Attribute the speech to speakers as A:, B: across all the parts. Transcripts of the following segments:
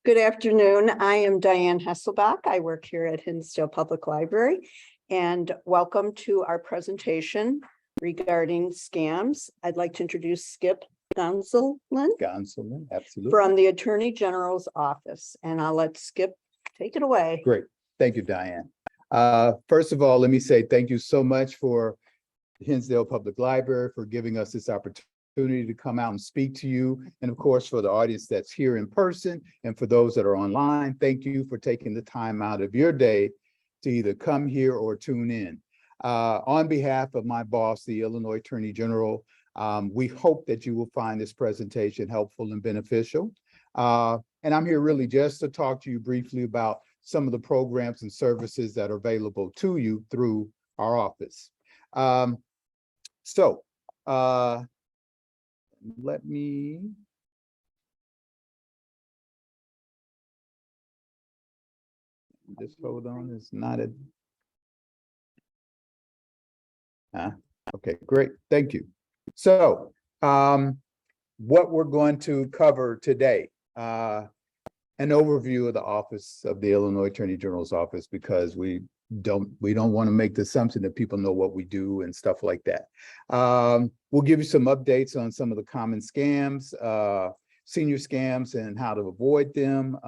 A: Good afternoon. I am Diane Hesselbach. I work here at Hinsdale Public Library, and welcome to our presentation regarding scams. I'd like to introduce Skip Gonsolin
B: Absolutely.
A: from the Attorney General's office, and I'll let Skip take it away.
B: Great. Thank you, Diane. First of all, let me say thank you so much for Hinsdale Public Library for giving us this opportunity to come out and speak to you. And of course, for the audience that's here in person and for those that are online, thank you for taking the time out of your day to either come here or tune in. On behalf of my boss, the Illinois Attorney General, we hope that you will find this presentation helpful and beneficial. And I'm here really just to talk to you briefly about some of the programs and services that are available to you through our office. Let me just hold on. It's not a okay, great. Thank you. So what we're going to cover today, an overview of the office of the Illinois Attorney General's office, because we don't want to make the assumption that people know what we do and stuff like that. We'll give you some updates on some of the common scams, senior scams, and how to avoid them.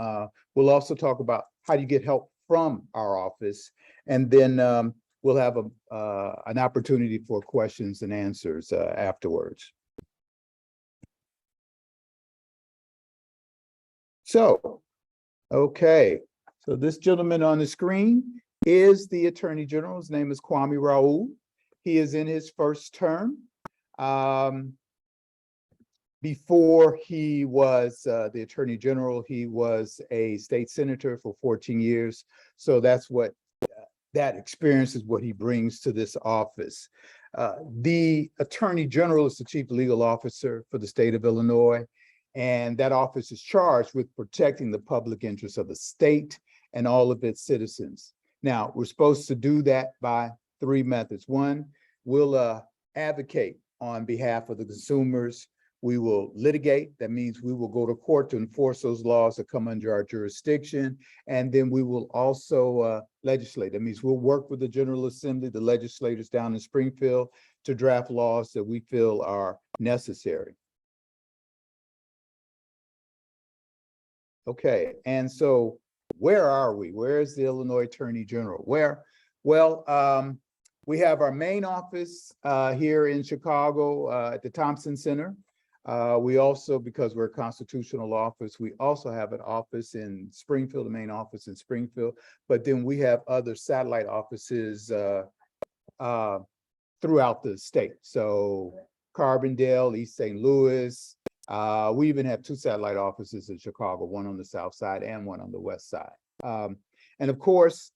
B: We'll also talk about how you get help from our office, and then we'll have an opportunity for questions and answers afterwards. So, okay, so this gentleman on the screen is the Attorney General. His name is Kwame Raoul. He is in his first term. Before he was the Attorney General, he was a state senator for 14 years. So that's what that experience is what he brings to this office. The Attorney General is the chief legal officer for the state of Illinois, and that office is charged with protecting the public interest of the state and all of its citizens. Now, we're supposed to do that by three methods. One, we'll advocate on behalf of the consumers. We will litigate. That means we will go to court to enforce those laws that come under our jurisdiction. And then we will also legislate. That means we'll work with the General Assembly, the legislators down in Springfield, to draft laws that we feel are necessary. Okay, and so where are we? Where is the Illinois Attorney General? Where? Well, we have our main office here in Chicago at the Thompson Center. We also, because we're a constitutional office, we also have an office in Springfield, the main office in Springfield, but then we have other satellite offices throughout the state. So Carbondale, East St. Louis. We even have two satellite offices in Chicago, one on the south side and one on the west side. And of course,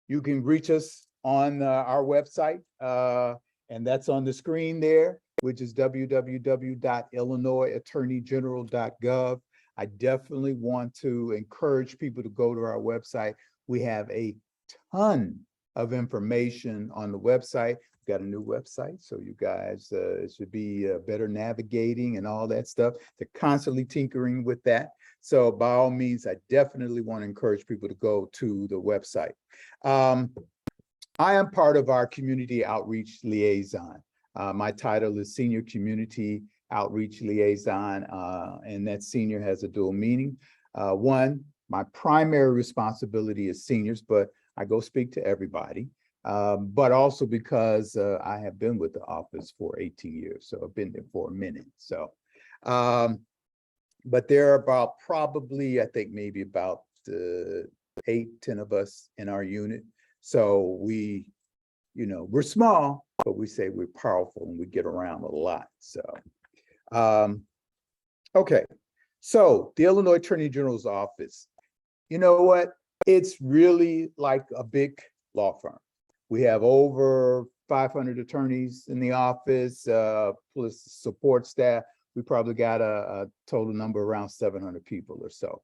B: you can reach us on our website, and that's on the screen there, which is www.illinoisattorneygeneral.gov. I definitely want to encourage people to go to our website. We have a ton of information on the website. We've got a new website, so you guys should be better navigating and all that stuff. They're constantly tinkering with that. So by all means, I definitely want to encourage people to go to the website. I am part of our community outreach liaison. My title is Senior Community Outreach Liaison, and that senior has a dual meaning. One, my primary responsibility is seniors, but I go speak to everybody, but also because I have been with the office for 18 years, so I've been there for a minute. So, but there are about probably, I think maybe about 8-10 of us in our unit. So we, we're small, but we say we're powerful and we get around a lot. So, okay. So the Illinois Attorney General's office, you know what? It's really like a big law firm. We have over 500 attorneys in the office, plus support staff. We probably got a total number around 700 people or so.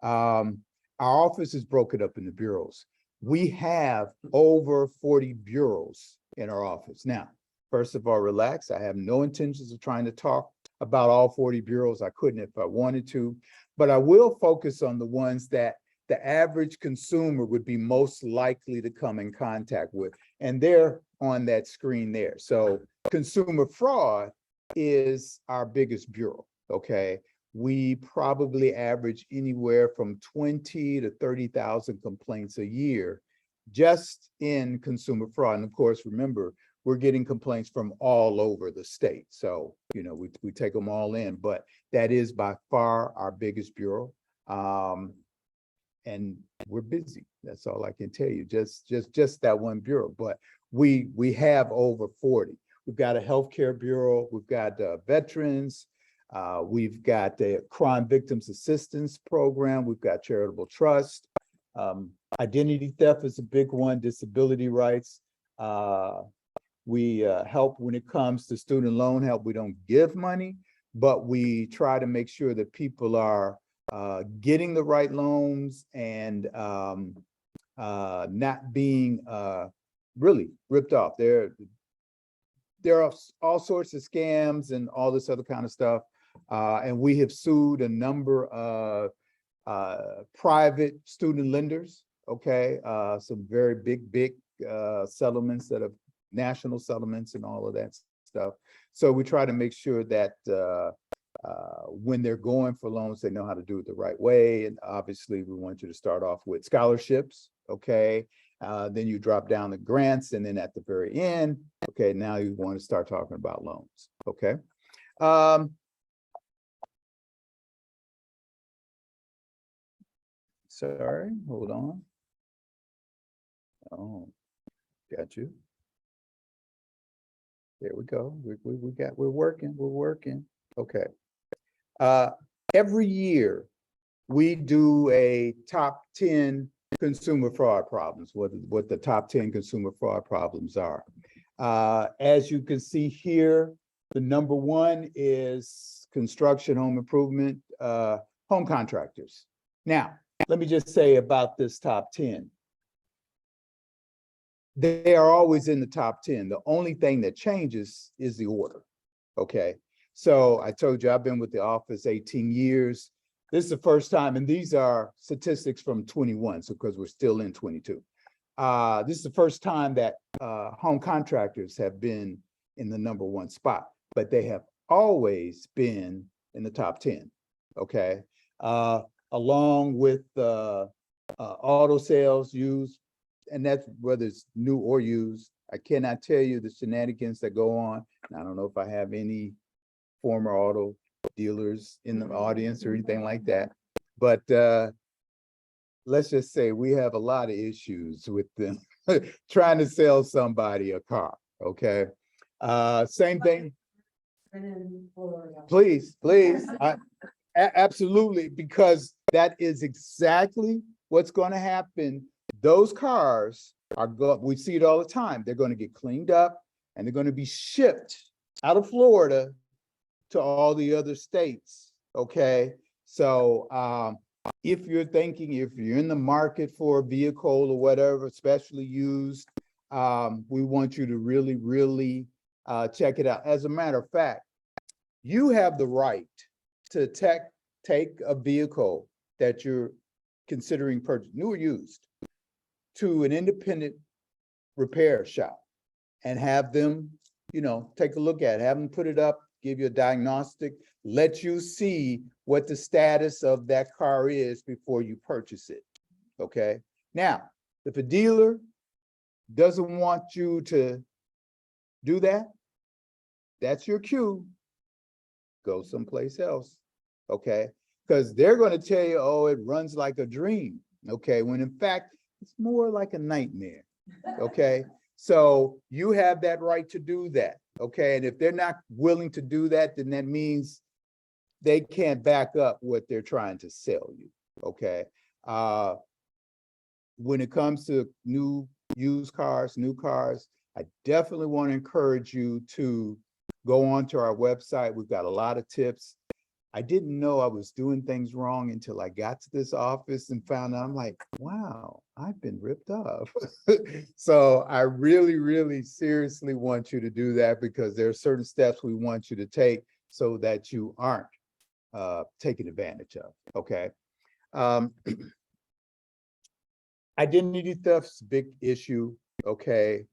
B: Our office is broken up into bureaus. We have over 40 bureaus in our office. Now, first of all, relax. I have no intentions of trying to talk about all 40 bureaus. I couldn't if I wanted to, but I will focus on the ones that the average consumer would be most likely to come in contact with. And they're on that screen there. So consumer fraud is our biggest bureau, okay? We probably average anywhere from 20 to 30,000 complaints a year just in consumer fraud. And of course, remember, we're getting complaints from all over the state. So, you know, we take them all in, but that is by far our biggest bureau. And we're busy. That's all I can tell you. Just that one bureau, but we have over 40. We've got a healthcare bureau. We've got veterans. We've got the crime victims assistance program. We've got charitable trust. Identity theft is a big one. Disability rights. We help when it comes to student loan help. We don't give money, but we try to make sure that people are getting the right loans and not being really ripped off. There are all sorts of scams and all this other kind of stuff. And we have sued a number of private student lenders, okay? Some very big settlements that have national settlements and all of that stuff. So we try to make sure that when they're going for loans, they know how to do it the right way. And obviously we want you to start off with scholarships, okay? Then you drop down the grants, and then at the very end, okay, now you want to start talking about loans, okay? Sorry, hold on. Oh, got you. There we go. We're working. Okay. Every year we do a top 10 consumer fraud problems, what the top 10 consumer fraud problems are. As you can see here, the number one is construction, home improvement, home contractors. Now, let me just say about this top 10. They are always in the top 10. The only thing that changes is the order, okay? So I told you I've been with the office 18 years. This is the first time, and these are statistics from 21, so because we're still in 22. This is the first time that home contractors have been in the number one spot, but they have always been in the top 10, okay? Along with auto sales, used, and that's whether it's new or used. I cannot tell you the shenanigans that go on. And I don't know if I have any former auto dealers in the audience or anything like that. But let's just say we have a lot of issues with them trying to sell somebody a car, okay? Same thing. Please, absolutely, because that is exactly what's going to happen. Those cars are we see it all the time. They're going to get cleaned up and they're going to be shipped out of Florida to all the other states, okay? So if you're in the market for a vehicle or whatever, especially used, we want you to really check it out. As a matter of fact, you have the right to take a vehicle that you're considering purchase, new or used, to an independent repair shop and have them, you know, take a look at it, have them put it up, give you a diagnostic, let you see what the status of that car is before you purchase it, okay? Now, if a dealer doesn't want you to do that, that's your cue. Go someplace else, okay? Because they're going to tell you, oh, it runs like a dream, okay? When in fact, it's more like a nightmare, okay? So you have that right to do that, okay? And if they're not willing to do that, then that means they can't back up what they're trying to sell you, okay? When it comes to new cars, I definitely want to encourage you to go onto our website. We've got a lot of tips. I didn't know I was doing things wrong until I got to this office and found out, I'm like, wow, I've been ripped off. So I really seriously want you to do that, because there are certain steps we want you to take so that you aren't taken advantage of, okay? Um, identity theft's a big issue, okay?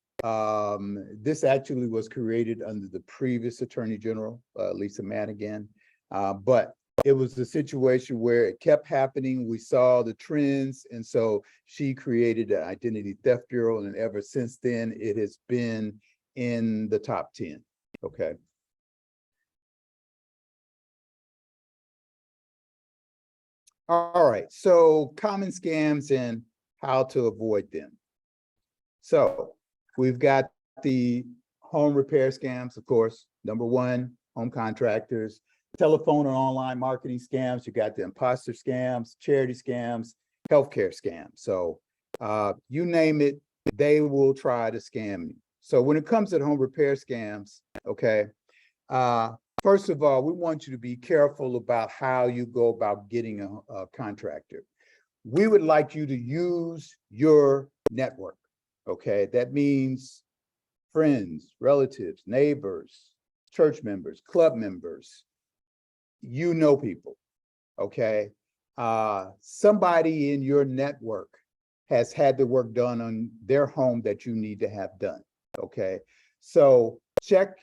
B: This actually was created under the previous Attorney General, Lisa Madigan, but it was the situation where it kept happening. We saw the trends, and so she created an Identity Theft Bureau, and ever since then, it has been in the top 10, okay? All right, so common scams and how to avoid them. So we've got the home repair scams, of course. Number one, home contractors, telephone and online marketing scams. You got the imposter scams, charity scams, healthcare scams. So you name it, they will try to scam you. So when it comes to home repair scams, okay, first of all, we want you to be careful about how you go about getting a contractor. We would like you to use your network, okay? That means friends, relatives, neighbors, church members, club members, you know people, okay? Somebody in your network has had the work done on their home that you need to have done, okay? So check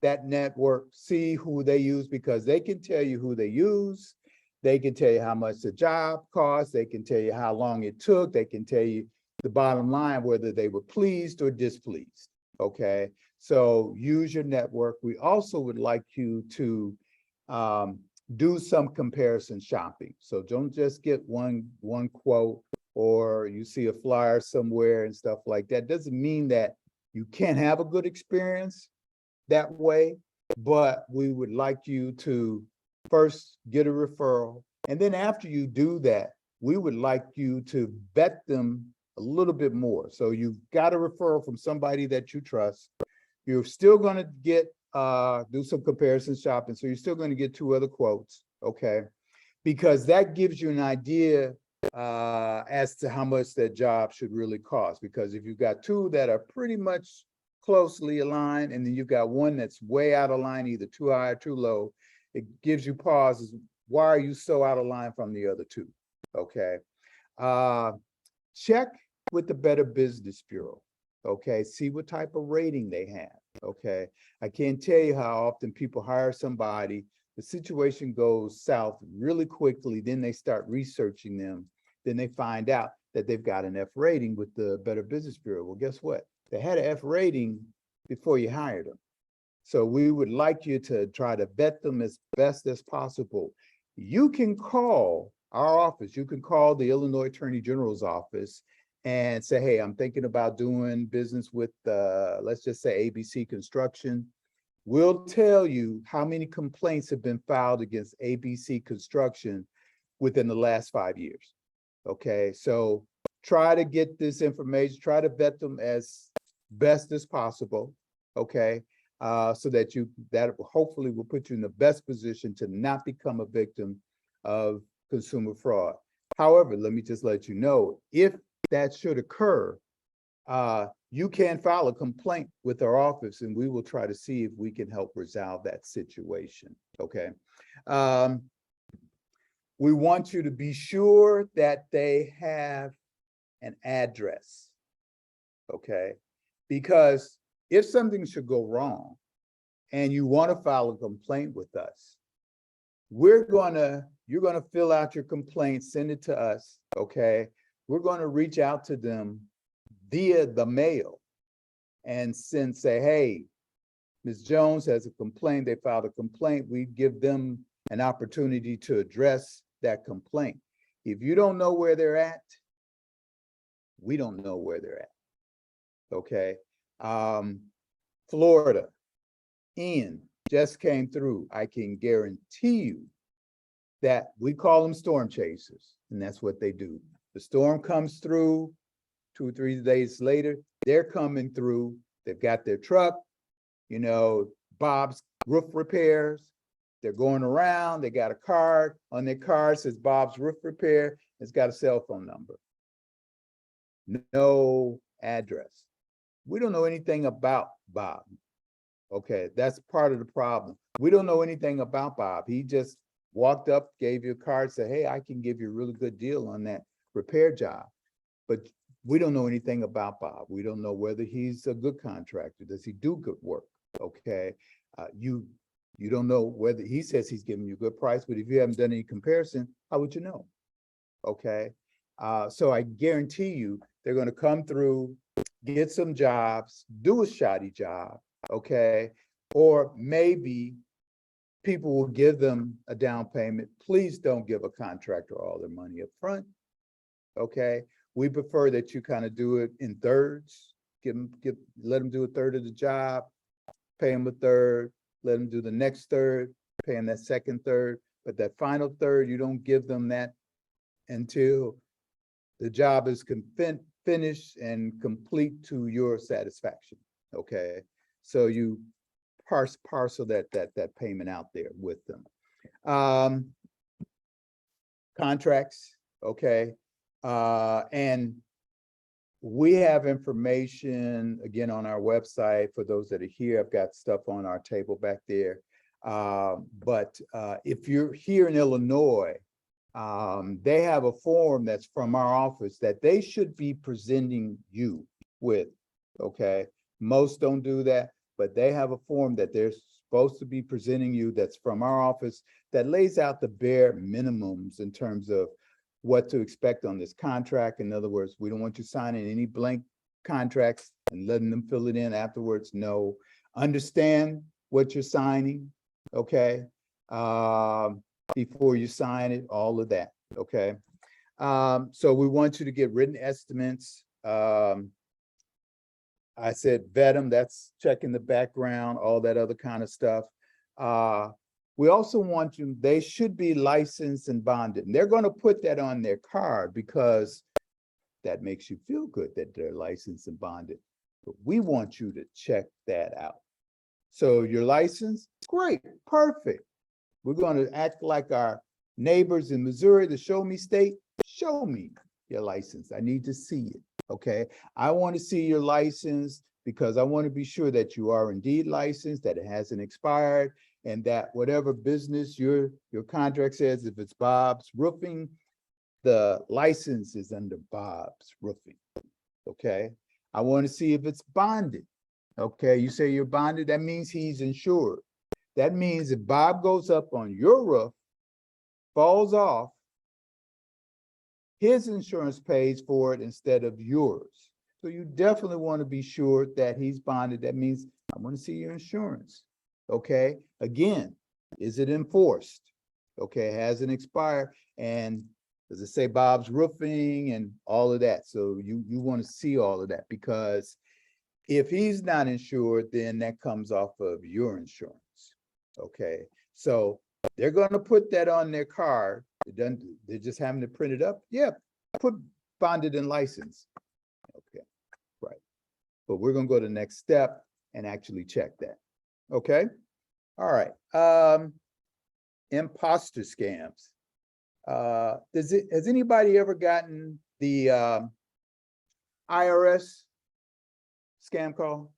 B: that network, see who they use, because they can tell you who they use. They can tell you how much the job costs. They can tell you how long it took. They can tell you the bottom line, whether they were pleased or displeased, okay? So use your network. We also would like you to do some comparison shopping. So don't just get one quote, or you see a flyer somewhere and stuff like that. Doesn't mean that you can't have a good experience that way, but we would like you to first get a referral. And then after you do that, we would like you to vet them a little bit more. So you've got a referral from somebody that you trust. You're still going to get, do some comparison shopping. So you're still going to get 2 other quotes, okay? Because that gives you an idea as to how much that job should really cost. Because if you've got 2 that are pretty much closely aligned, and then you've got one that's way out of line, either too high or too low, it gives you pauses. Why are you so out of line from the other 2? Okay. Check with the Better Business Bureau. Okay. See what type of rating they have. Okay. I can't tell you how often people hire somebody, the situation goes south really quickly, then they start researching them, then they find out that they've got an F rating with the Better Business Bureau. Well, guess what? They had an F rating before you hired them. So we would like you to try to vet them as best as possible. You can call our office. You can call the Illinois Attorney General's office and say, hey, I'm thinking about doing business with, let's just say ABC Construction. We'll tell you how many complaints have been filed against ABC Construction within the last 5 years. Okay, so try to get this information, try to vet them as best as possible, okay? So that that hopefully will put you in the best position to not become a victim of consumer fraud. However, let me just let you know, if that should occur, you can file a complaint with our office, and we will try to see if we can help resolve that situation, okay? We want you to be sure that they have an address, okay? Because if something should go wrong and you want to file a complaint with us, you're gonna fill out your complaint, send it to us, okay? We're gonna reach out to them via the mail and say, hey, Ms. Jones has a complaint, they filed a complaint. We give them an opportunity to address that complaint. If you don't know where they're at, we don't know where they're at, okay? Florida, Ian just came through. I can guarantee you that we call them storm chasers, and that's what they do. The storm comes through, 2 or 3 days later, they're coming through. They've got their truck, you know, Bob's Roof Repairs. They're going around. They got a card. On their card says Bob's Roof Repair. It's got a cell phone number. No address. We don't know anything about Bob. Okay, that's part of the problem. We don't know anything about Bob. He just walked up, gave you a card, said, hey, I can give you a really good deal on that repair job. But we don't know anything about Bob. We don't know whether he's a good contractor. Does he do good work? Okay. You don't know whether he says he's giving you a good price, but if you haven't done any comparison, how would you know? Okay. So I guarantee you they're going to come through, get some jobs, do a shoddy job. Okay. Or maybe people will give them a down payment. Please don't give a contractor all their money up front. Okay. We prefer that you kind of do it in thirds. Let them do a third of the job, pay them a third, let them do the next third, pay them that second third. But that final third, you don't give them that until the job is finished and complete to your satisfaction. Okay. So you parcel that payment out there with them. Contracts. Okay. And we have information again on our website for those that are here. I've got stuff on our table back there. But if you're here in Illinois, they have a form that's from our office that they should be presenting you with. Okay. Most don't do that, but they have a form that they're supposed to be presenting you that's from our office that lays out the bare minimums in terms of what to expect on this contract. In other words, we don't want you signing any blank contracts and letting them fill it in afterwards. No, understand what you're signing, okay? Before you sign it, all of that, okay? So we want you to get written estimates. I said vet them, that's checking the background, all that other kind of stuff. We also want you, they should be licensed and bonded. And they're going to put that on their card because that makes you feel good that they're licensed and bonded. But we want you to check that out. So your license, great, perfect. We're going to act like our neighbors in Missouri, the Show Me State. Show me your license. I need to see it. Okay. I want to see your license because I want to be sure that you are indeed licensed, that it hasn't expired, and that whatever business your contract says, if it's Bob's Roofing, the license is under Bob's Roofing. Okay. I want to see if it's bonded. Okay. You say you're bonded, that means he's insured. That means if Bob goes up on your roof, falls off, his insurance pays for it instead of yours. So you definitely want to be sure that he's bonded. That means I want to see your insurance. Okay. Again, is it enforced? Okay. Hasn't expired. And does it say Bob's Roofing and all of that? So you want to see all of that, because if he's not insured, then that comes off of your insurance. Okay. So they're going to put that on their card. They're just having to print it up. Yeah. Put bonded and licensed. Okay. Right. But we're going to go to the next step and actually check that. Okay. All right. Imposter scams. Has anybody ever gotten the IRS scam call?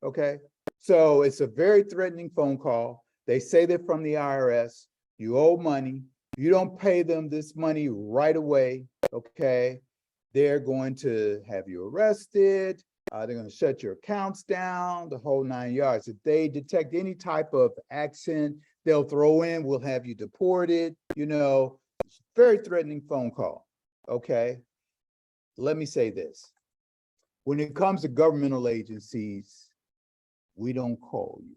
B: Okay. So it's a very threatening phone call. They say they're from the IRS. You owe money. You don't pay them this money right away. Okay. They're going to have you arrested. They're going to shut your accounts down, the whole 9 yards. If they detect any type of accent, they'll throw in, we'll have you deported. You know, it's a very threatening phone call. Okay. Let me say this. When it comes to governmental agencies, we don't call you.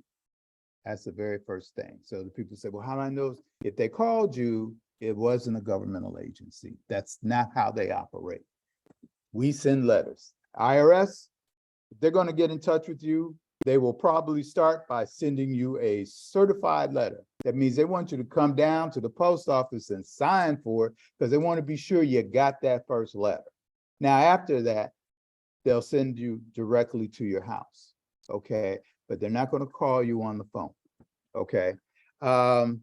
B: That's the very first thing. So the people say, well, how do I know? If they called you, it wasn't a governmental agency. That's not how they operate. We send letters. IRS, if they're going to get in touch with you, they will probably start by sending you a certified letter. That means they want you to come down to the post office and sign for it because they want to be sure you got that first letter. Now, after that, they'll send you directly to your house. Okay. But they're not going to call you on the phone. Okay. And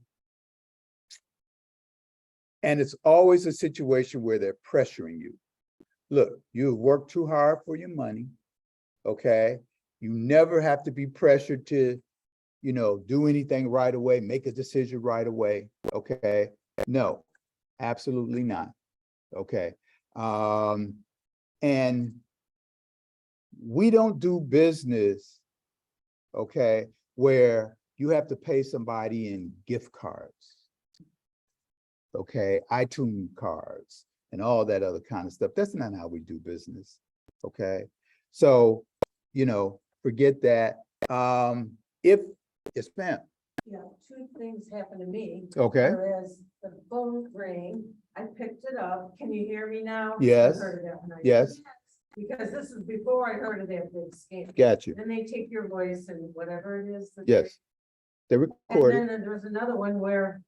B: it's always a situation where they're pressuring you. Look, you've worked too hard for your money. Okay. You never have to be pressured to do anything right away, make a decision right away. Okay. No, absolutely not. Okay. And we don't do business, okay, where you have to pay somebody in gift cards, okay, iTunes cards, and all that other kind of stuff. That's not how we do business, okay? So, forget that. If it's spam,
C: Yeah, two things happened to me.
B: okay,
C: Whereas the phone rang, I picked it up. Can you hear me now?
B: Yes.
C: I heard that when I said
B: Yes.
C: Because this is before I heard of that big scam.
B: got you.
C: Then they take your voice and whatever it is. that
B: Yes. They
C: they- And
B: recorded.
C: then there was another one where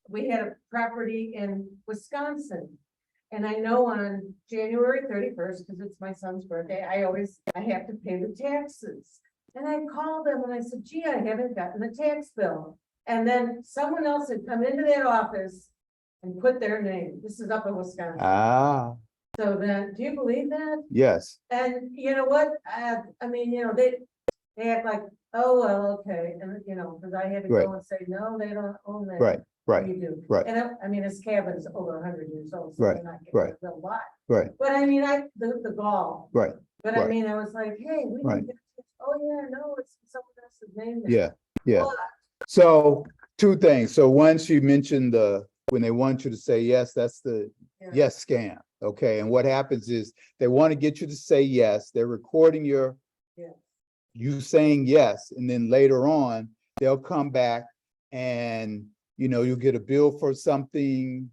C: we had a property in Wisconsin. And I know on January 31st, because it's my son's birthday, I have to pay the taxes. And I called them and I said, gee, I haven't gotten the tax bill. And then someone else had come into that office and put their name. This is up in Wisconsin.
B: Ah,
C: So then, do you believe that?
B: yes,
C: And you know what? I mean, they act like, oh, well, okay. And because I had to
B: Right.
C: go and say, no, they don't own that.
B: right, right,
C: You do.
B: right.
C: And I mean, his cabin's over 100 years old, so
B: Right,
C: they're not getting
B: right.
C: a lot.
B: right,
C: But I mean, the gall.
B: right,
C: But I
B: right.
C: mean, I was like, hey, we
B: Right.
C: didn't get this. Oh, yeah, no, it's someone else's name. there.
B: yeah, yeah.
C: But
B: So two things. So once you mentioned when they want you to say yes, that's the
C: Yeah.
B: yes scam. Okay. And what happens is they want to get you to say yes. They're recording
C: Yeah.
B: you saying yes. And then later on, they'll come back and, you'll get a bill for something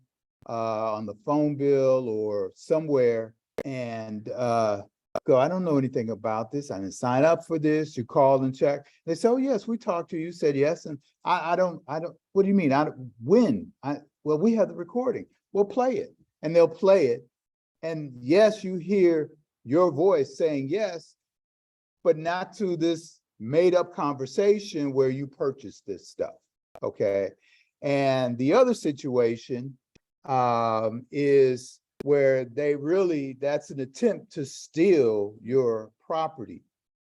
B: on the phone bill or somewhere. And go, I don't know anything about this. I didn't sign up for this. You call and check. They say, oh, yes, we talked to you. You said yes. And I don't, what do you mean? Well, we have the recording. We'll play it. And they'll play it. And yes, you hear your voice saying yes, but not to this made up conversation where you purchased this stuff. Okay. And the other situation is where that's an attempt to steal your property.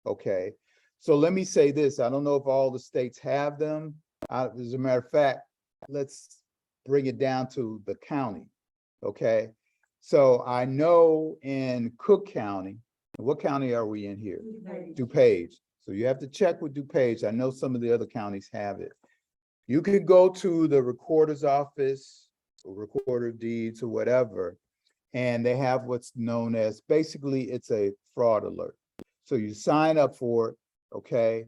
B: Okay. So let me say this. I don't know if all the states have them. As a matter of fact, let's bring it down to the county. Okay. So I know in Cook County, what county are we in here? DuPage. So you have to check with DuPage. I know some of the other counties have it. You could go to the recorder's office or recorder of deeds or whatever, and they have what's known as, basically it's a fraud alert. So you sign up for it, okay?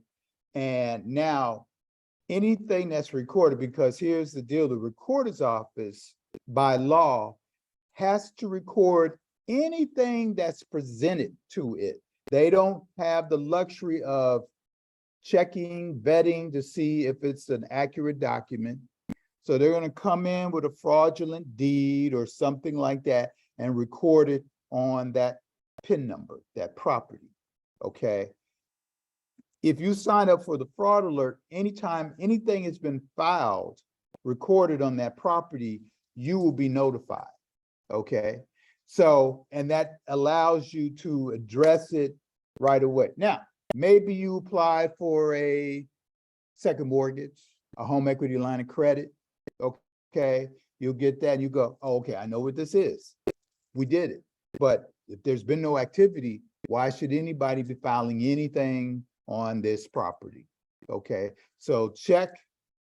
B: And now anything that's recorded, because here's the deal, the recorder's office by law has to record anything that's presented to it. They don't have the luxury of checking, vetting to see if it's an accurate document. So they're going to come in with a fraudulent deed or something like that and record it on that PIN number, that property. Okay. If you sign up for the fraud alert, anytime anything has been filed, recorded on that property, you will be notified. Okay. So, and that allows you to address it right away. Now, maybe you apply for a second mortgage, a home equity line of credit. Okay. You'll get that and you go, oh, okay, I know what this is. We did it. But if there's been no activity, why should anybody be filing anything on this property? Okay. So check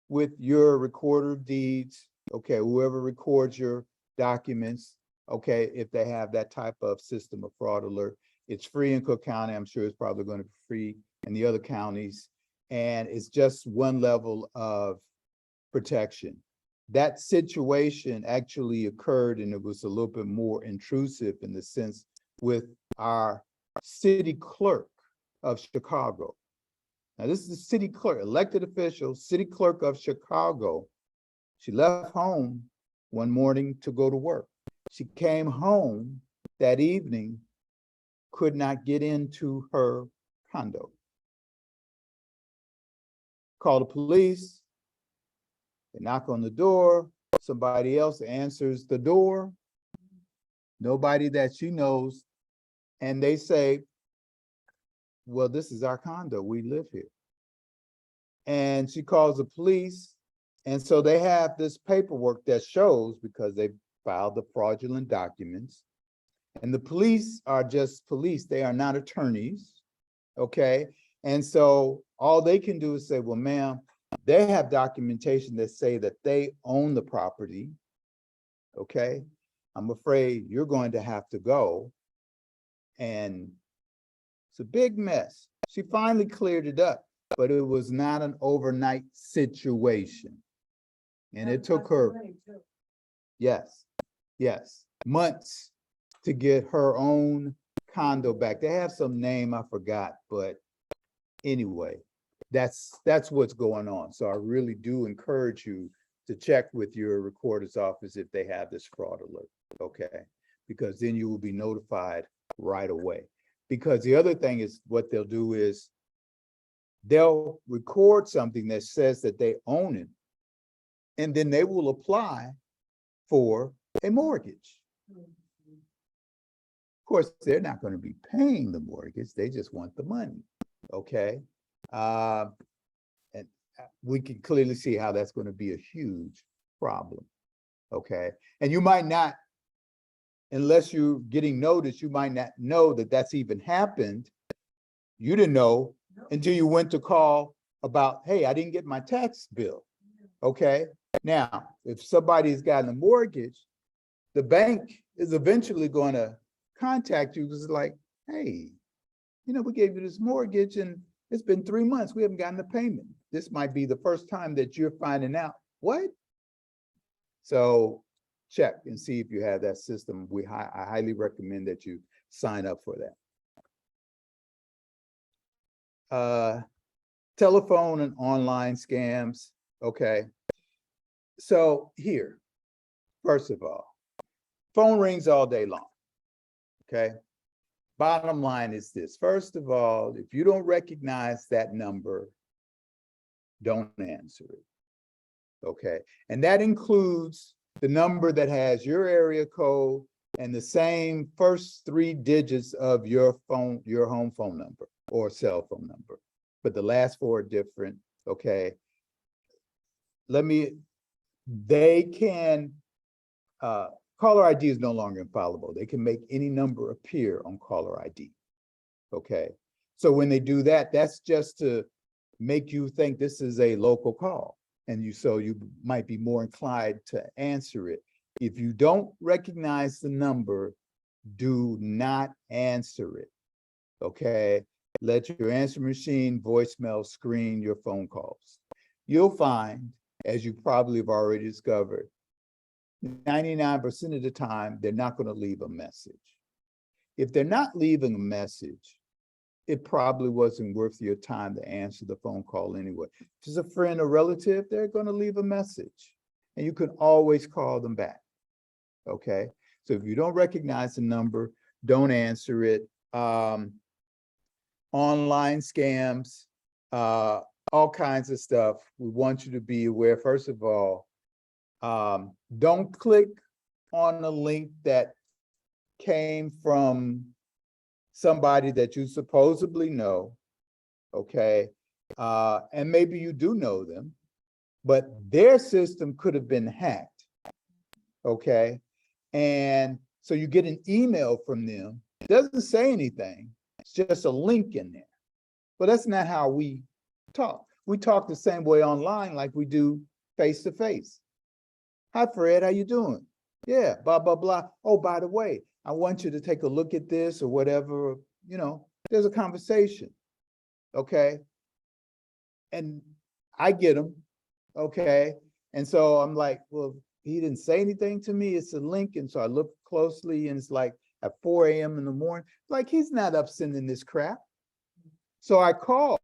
B: with your recorder of deeds. Okay. Whoever records your documents. Okay. If they have that type of system of fraud alert, it's free in Cook County. I'm sure it's probably going to be free in the other counties. And it's just one level of protection. That situation actually occurred, and it was a little bit more intrusive in the sense with our city clerk of Chicago. Now, this is the city clerk, elected official, city clerk of Chicago. She left home one morning to go to work. She came home that evening, could not get into her condo. Called the police. They knock on the door. Somebody else answers the door. Nobody that she knows. And they say, well, this is our condo. We live here. And she calls the police. And so they have this paperwork that shows, because they filed the fraudulent documents. And the police are just police, they are not attorneys, okay? And so all they can do is say, well, ma'am, they have documentation that say that they own the property, okay? I'm afraid you're going to have to go. And it's a big mess. She finally cleared it up, but it was not an overnight situation. And it took her, yes, months to get her own condo back. They have some name I forgot, but anyway, that's what's going on. So I really do encourage you to check with your recorder's office if they have this fraud alert, okay? Because then you will be notified right away. Because the other thing is, what they'll do is they'll record something that says that they own it, and then they will apply for a mortgage. Of course, they're not going to be paying the mortgage. They just want the money, okay? And we can clearly see how that's going to be a huge problem, okay? And you might not, unless you're getting notice, you might not know that that's even happened. You didn't know until you went to call about, hey, I didn't get my tax bill, okay? Now, if somebody's gotten a mortgage, the bank is eventually going to contact you because it's like, hey, you know, we gave you this mortgage and it's been 3 months. We haven't gotten the payment. This might be the first time that you're finding out. What? So check and see if you have that system. I highly recommend that you sign up for that. Telephone and online scams. Okay. So here, first of all, phone rings all day long. Okay. Bottom line is this. First of all, if you don't recognize that number, don't answer it. Okay. And that includes the number that has your area code and the same first 3 digits of your phone, your home phone number or cell phone number, but the last 4 are different. Okay. They can, caller ID is no longer infallible. They can make any number appear on caller ID. Okay. So when they do that, that's just to make you think this is a local call. And so you might be more inclined to answer it. If you don't recognize the number, do not answer it. Okay. Let your answer machine voicemail screen your phone calls. You'll find, as you probably have already discovered, 99% of the time, they're not going to leave a message. If they're not leaving a message, it probably wasn't worth your time to answer the phone call anyway. If it's a friend or relative, they're going to leave a message and you can always call them back. Okay. So if you don't recognize the number, don't answer it. Online scams, all kinds of stuff. We want you to be aware, first of all, don't click on a link that came from somebody that you supposedly know, okay? And maybe you do know them, but their system could have been hacked, okay? And so you get an email from them. It doesn't say anything. It's just a link in there. But that's not how we talk. We talk the same way online like we do face-to-face. Hi, Fred, how you doing? Yeah, blah, blah, blah. Oh, by the way, I want you to take a look at this or whatever, you know, there's a conversation, okay? And I get them, okay? And so I'm like, well, he didn't say anything to me. It's a link. And so I look closely and it's like at 4 a.m. in the morning, like he's not up sending this crap. So I call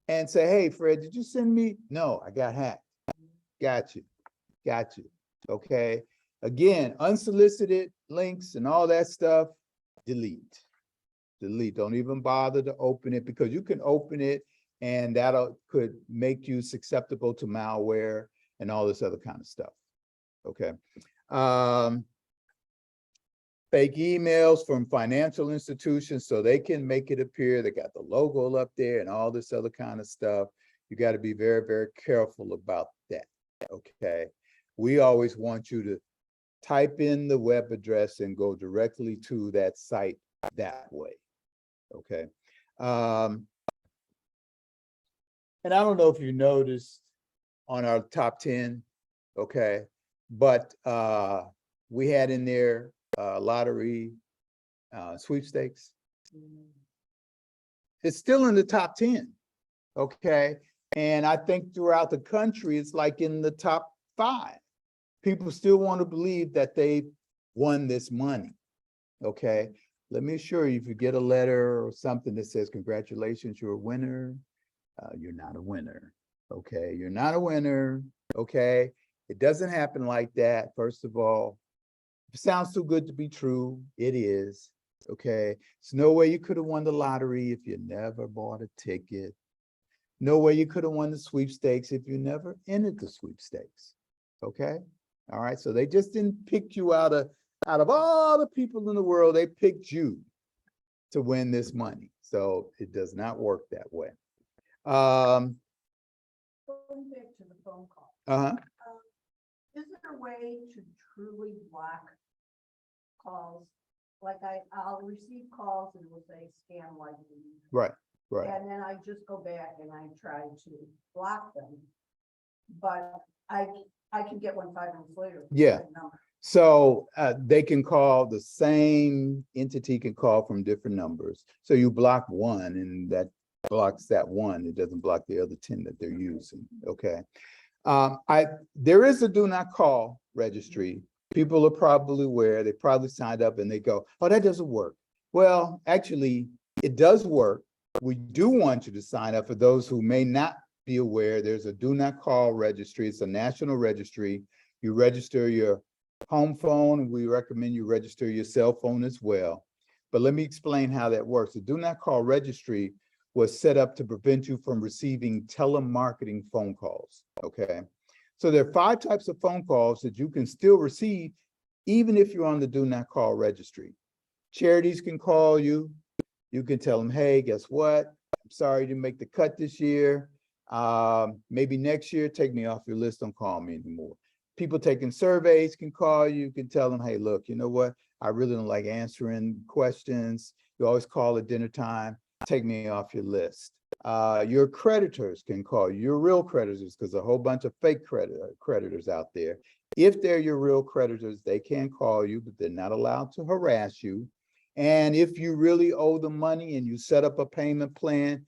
B: and say, hey, Fred, did you send me? No, I got hacked. Got you. Got you. Okay. Again, unsolicited links and all that stuff, delete. Delete. Don't even bother to open it because you can open it and could make you susceptible to malware and all this other kind of stuff. Okay. Fake emails from financial institutions so they can make it appear they got the logo up there and all this other kind of stuff. You got to be very, very careful about that, okay? We always want you to type in the web address and go directly to that site that way, okay? And I don't know if you noticed on our top 10, okay, but we had in there lottery, sweepstakes. It's still in the top 10, okay? And I think throughout the country, it's like in the top 5. People still want to believe that they won this money, okay? Let me assure you, if you get a letter or something that says, congratulations, you're a winner, you're not a winner, okay? You're not a winner, okay? It doesn't happen like that. First of all, if it sounds too good to be true, it is, okay? There's no way you could have won the lottery if you never bought a ticket. No way you could have won the sweepstakes if you never entered the sweepstakes, okay? All right, so they just didn't pick you out of all the people in the world, they picked you to win this money. So it does not work that way.
A: Going back to the phone call,
B: Uh-huh.
A: is there a way to truly block calls? Like I'll receive calls and it will say scam likely.
B: Right, right.
A: And then I just go back and I try to block them. But I can get one 5 minutes later.
B: Yeah. So they can call, the same entity can call from different numbers. So you block one and that blocks that one. It doesn't block the other 10 that they're using, okay? There is a do not call registry. People are probably aware, they probably signed up and they go, oh, that doesn't work. Well, actually, it does work. We do want you to sign up. For those who may not be aware, there's a do not call registry. It's a national registry. You register your home phone, and we recommend you register your cell phone as well. But let me explain how that works. The do not call registry was set up to prevent you from receiving telemarketing phone calls, okay? So there are 5 types of phone calls that you can still receive even if you're on the do not call registry. Charities can call you. You can tell them, hey, guess what? I'm sorry you didn't make the cut this year. Maybe next year, take me off your list, don't call me anymore. People taking surveys can call you, can tell them, hey, look, you know what? I really don't like answering questions. You always call at dinner time, take me off your list. Your creditors can call you, your real creditors, because a whole bunch of fake creditors out there. If they're your real creditors, they can call you, but they're not allowed to harass you. And if you really owe them money and you set up a payment plan,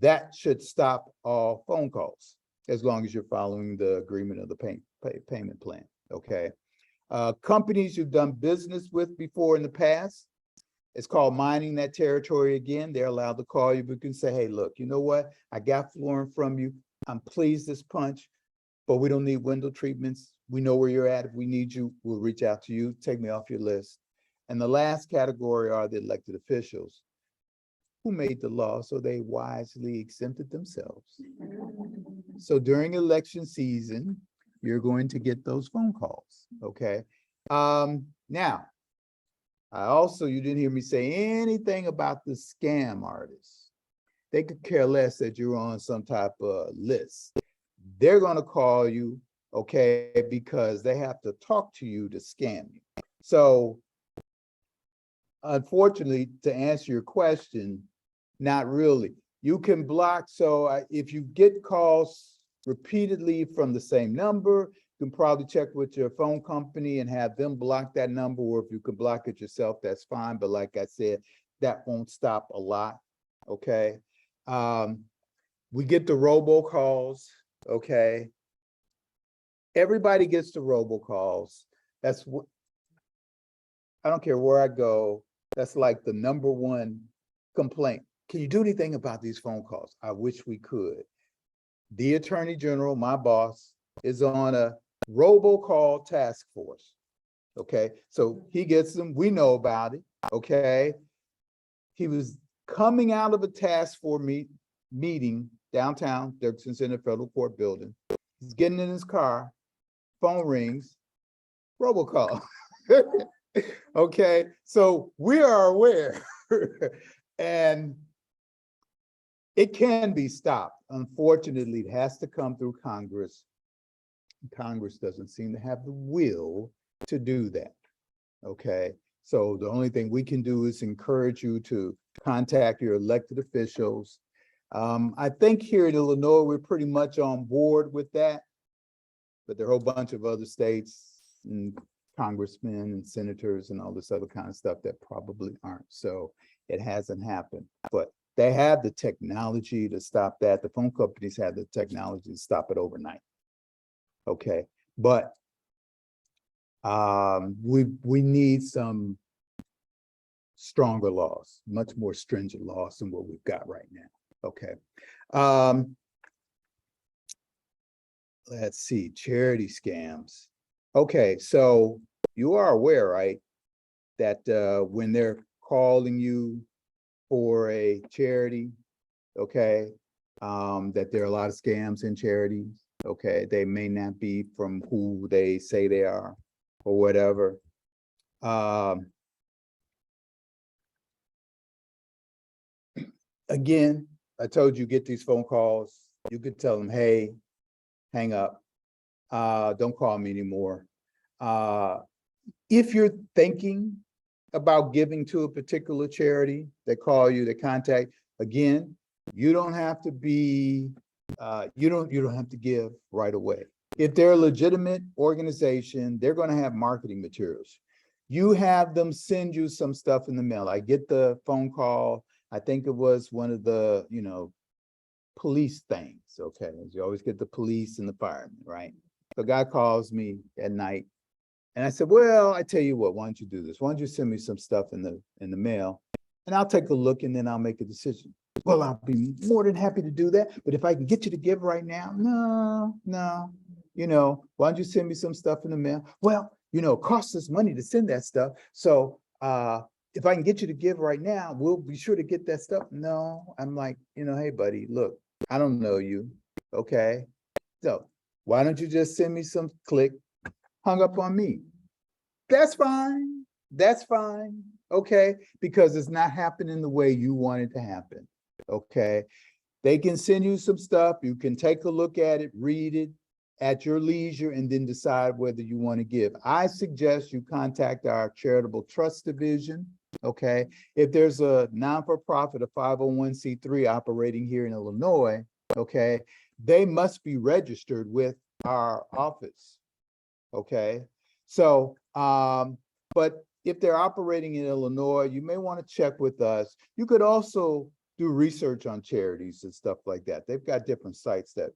B: that should stop all phone calls, as long as you're following the agreement of the payment plan, okay? Companies you've done business with before in the past, it's called mining that territory again. They're allowed to call you, but you can say, hey, look, you know what? I got flooring from you. I'm pleased this punch, but we don't need window treatments. We know where you're at. If we need you, we'll reach out to you, take me off your list. And the last category are the elected officials who made the law, so they wisely exempted themselves. So during election season, you're going to get those phone calls, okay? Now, you didn't hear me say anything about the scam artists. They could care less that you're on some type of list. They're gonna call you, okay, because they have to talk to you to scam you. So unfortunately, to answer your question, not really. You can block, so if you get calls repeatedly from the same number, you can probably check with your phone company and have them block that number, or if you can block it yourself, that's fine. But like I said, that won't stop a lot, okay? We get the robocalls, okay? Everybody gets the robocalls. That's what, I don't care where I go, that's like the #1 complaint. Can you do anything about these phone calls? I wish we could. The Attorney General, my boss, is on a robocall task force. Okay, so he gets them, we know about it, okay? He was coming out of a task force meeting downtown, Dirksen Center Federal Court building. He's getting in his car, phone rings, robocall. Okay, so we are aware. And It can be stopped. Unfortunately, it has to come through Congress. Congress doesn't seem to have the will to do that. Okay, so the only thing we can do is encourage you to contact your elected officials. I think here in Illinois, we're pretty much on board with that, but there are a whole bunch of other states and congressmen and senators and all this other kind of stuff that probably aren't. So it hasn't happened, but they have the technology to stop that. The phone companies have the technology to stop it overnight. Okay, but we need some stronger laws, much more stringent laws than what we've got right now. Okay. Let's see, charity scams. Okay, so you are aware, right, that when they're calling you for a charity, okay, that there are a lot of scams in charities. Okay, they may not be from who they say they are or whatever. Again, I told you, get these phone calls. You could tell them, hey, hang up. Don't call me anymore. If you're thinking about giving to a particular charity, they call you, they contact, again, you don't have to be, you don't have to give right away. If they're a legitimate organization, they're going to have marketing materials. You have them send you some stuff in the mail. I get the phone call. I think it was one of the, police things. Okay, you always get the police and the firemen, right? The guy calls me at night, and I said, well, I tell you what, why don't you do this? Why don't you send me some stuff in the mail, and I'll take a look, and then I'll make a decision. Well, I'll be more than happy to do that, but if I can get you to give right now, no, why don't you send me some stuff in the mail? Well, it costs us money to send that stuff, so if I can get you to give right now, we'll be sure to get that stuff. No, I'm like, hey, buddy, look, I don't know you, okay? So why don't you just send me some click, hung up on me? That's fine, okay? Because it's not happening the way you want it to happen, okay? They can send you some stuff, you can take a look at it, read it at your leisure, and then decide whether you want to give. I suggest you contact our charitable trust division, okay? If there's a non-for-profit, a 501c3 operating here in Illinois, okay, they must be registered with our office, okay? So, but if they're operating in Illinois, you may want to check with us. You could also do research on charities and stuff like that. They've got different sites that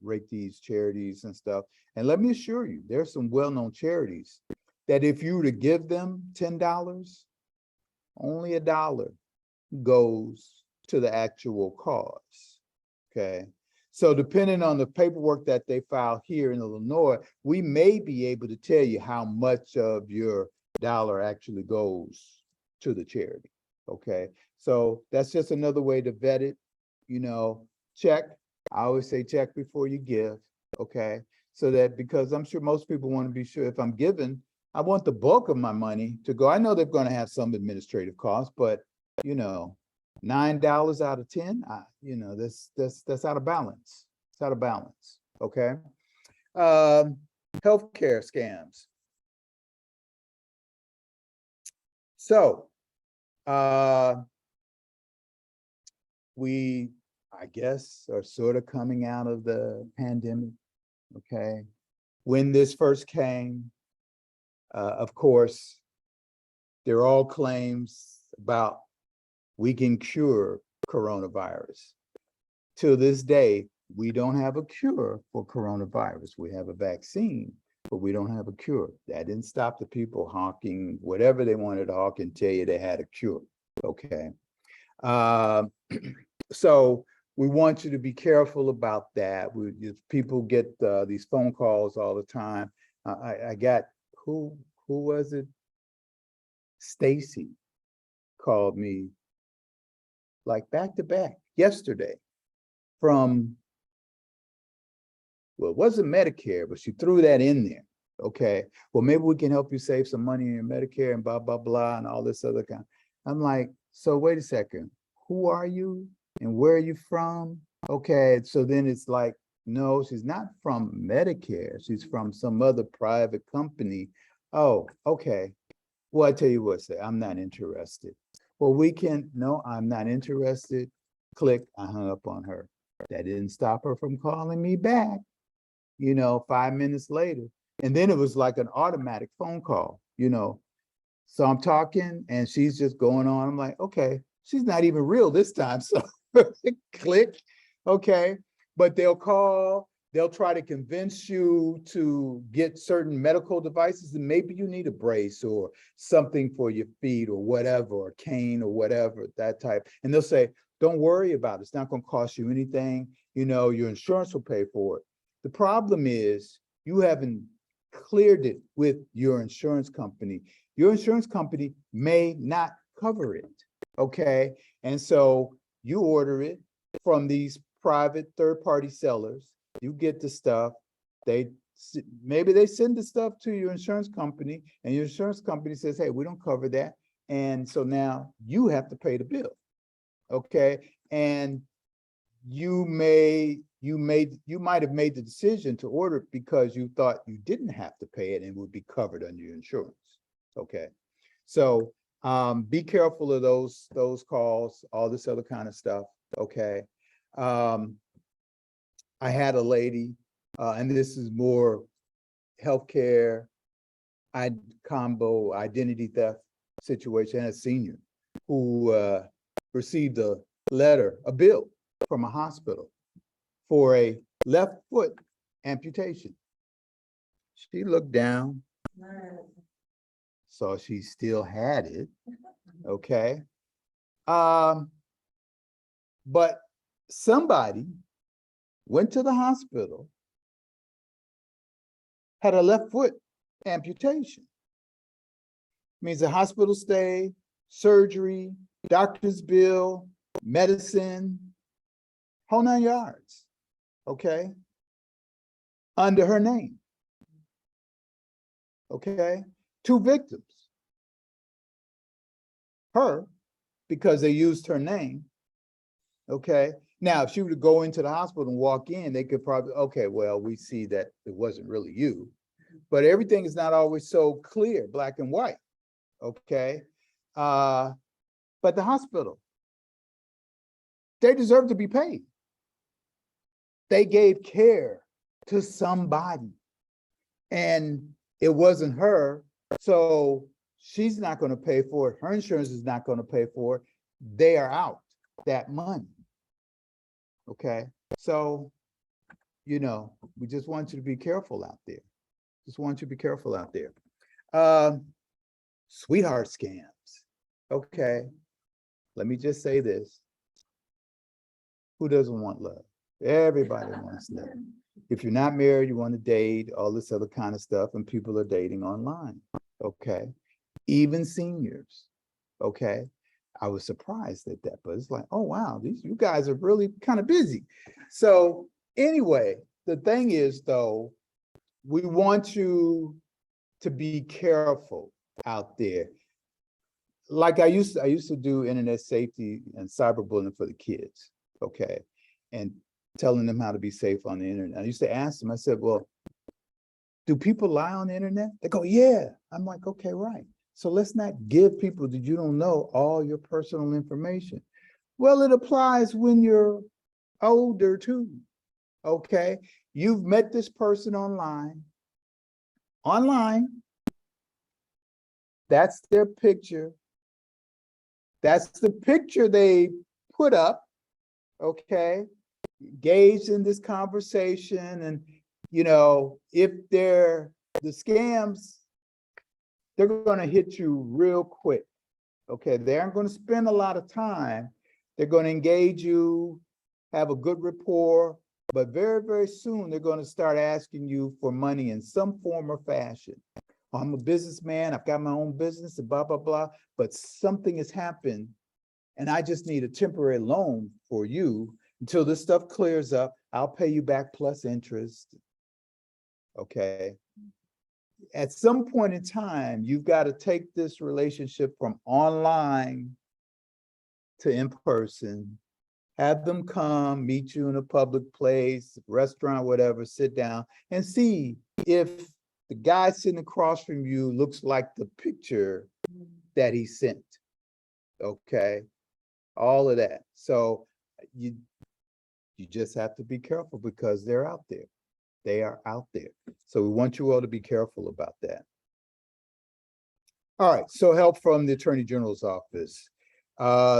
B: rate these charities and stuff. And let me assure you, there's some well-known charities that if you were to give them $10, only $1 goes to the actual cause, okay? So depending on the paperwork that they file here in Illinois, we may be able to tell you how much of your dollar actually goes to the charity, okay? So that's just another way to vet it, check. I always say check before you give, okay? So that, because I'm sure most people want to be sure if I'm giving, I want the bulk of my money to go. I know they're going to have some administrative costs, but $9 out of 10, that's out of balance. It's out of balance, okay? Healthcare scams. So, we, I guess, are sort of coming out of the pandemic, okay? When this first came, of course, there are all claims about we can cure coronavirus. To this day, we don't have a cure for coronavirus. We have a vaccine, but we don't have a cure. That didn't stop the people hawking whatever they wanted to hawk and tell you they had a cure, okay? So we want you to be careful about that. People get these phone calls all the time. I got, who was it? Stacy called me like back to back yesterday from, well, it wasn't Medicare, but she threw that in there. Okay, well, maybe we can help you save some money in your Medicare and blah, blah, blah, and all this other kind. I'm like, so wait a second, who are you? And where are you from? Okay, so then it's like, no, she's not from Medicare. She's from some other private company. Oh, okay. Well, I tell you what, say, I'm not interested. Well, no, I'm not interested. Click, I hung up on her. That didn't stop her from calling me back, 5 minutes later. And then it was like an automatic phone call. So I'm talking and she's just going on. I'm like, okay, she's not even real this time. So click, okay. But they'll try to convince you to get certain medical devices, and maybe you need a brace or something for your feet or whatever, or cane or whatever, that type. And they'll say, don't worry about it. It's not going to cost you anything. Your insurance will pay for it. The problem is you haven't cleared it with your insurance company. Your insurance company may not cover it, okay? And so you order it from these private third-party sellers. You get the stuff. Maybe they send the stuff to your insurance company, and your insurance company says, hey, we don't cover that. And so now you have to pay the bill, okay? And you might have made the decision to order it because you thought you didn't have to pay it and would be covered under your insurance. Okay. So be careful of those calls, all this other kind of stuff. Okay. I had a lady, and this is more healthcare, combo identity theft situation, a senior who received a bill from a hospital for a left foot amputation. She looked down, so she still had it, okay? But somebody went to the hospital, had a left foot amputation. Means a hospital stay, surgery, doctor's bill, medicine, whole 9 yards, okay? Under her name, okay? 2 victims. Her, because they used her name, okay? Now, if she were to go into the hospital and walk in, they could probably, okay, well, we see that it wasn't really you. But everything is not always so clear, black and white, okay? But the hospital, they deserve to be paid. They gave care to somebody, and it wasn't her, so she's not going to pay for it. Her insurance is not going to pay for it. They are out that money. Okay, so we just want you to be careful out there. Just want you to be careful out there. Sweetheart scams. Okay, let me just say this. Who doesn't want love? Everybody wants love. If you're not married, you want to date, all this other kind of stuff, and people are dating online. Okay, even seniors. Okay, I was surprised at that, but it's like, oh wow, you guys are really kind of busy. So anyway, the thing is though, we want you to be careful out there. Like I used to do internet safety and cyberbullying for the kids, okay, and telling them how to be safe on the internet. I used to ask them, I said, well, do people lie on the internet? They go, yeah. I'm like, okay, right. So let's not give people that you don't know all your personal information. Well, it applies when you're older too, okay? You've met this person online. That's their picture. That's the picture they put up, okay? Engaged in this conversation, and if they're the scams, they're going to hit you real quick. Okay, they aren't going to spend a lot of time. They're going to engage you, have a good rapport, but very, very soon they're going to start asking you for money in some form or fashion. I'm a businessman, I've got my own business, and blah, blah, blah, but something has happened and I just need a temporary loan for you until this stuff clears up. I'll pay you back plus interest. Okay. At some point in time, you've got to take this relationship from online to in person Have them come, meet you in a public place, restaurant, whatever, sit down and see if the guy sitting across from you looks like the picture that he sent. Okay, all of that. So you just have to be careful because they're out there. They are out there. So we want you all to be careful about that. All right, so help from the Attorney General's office.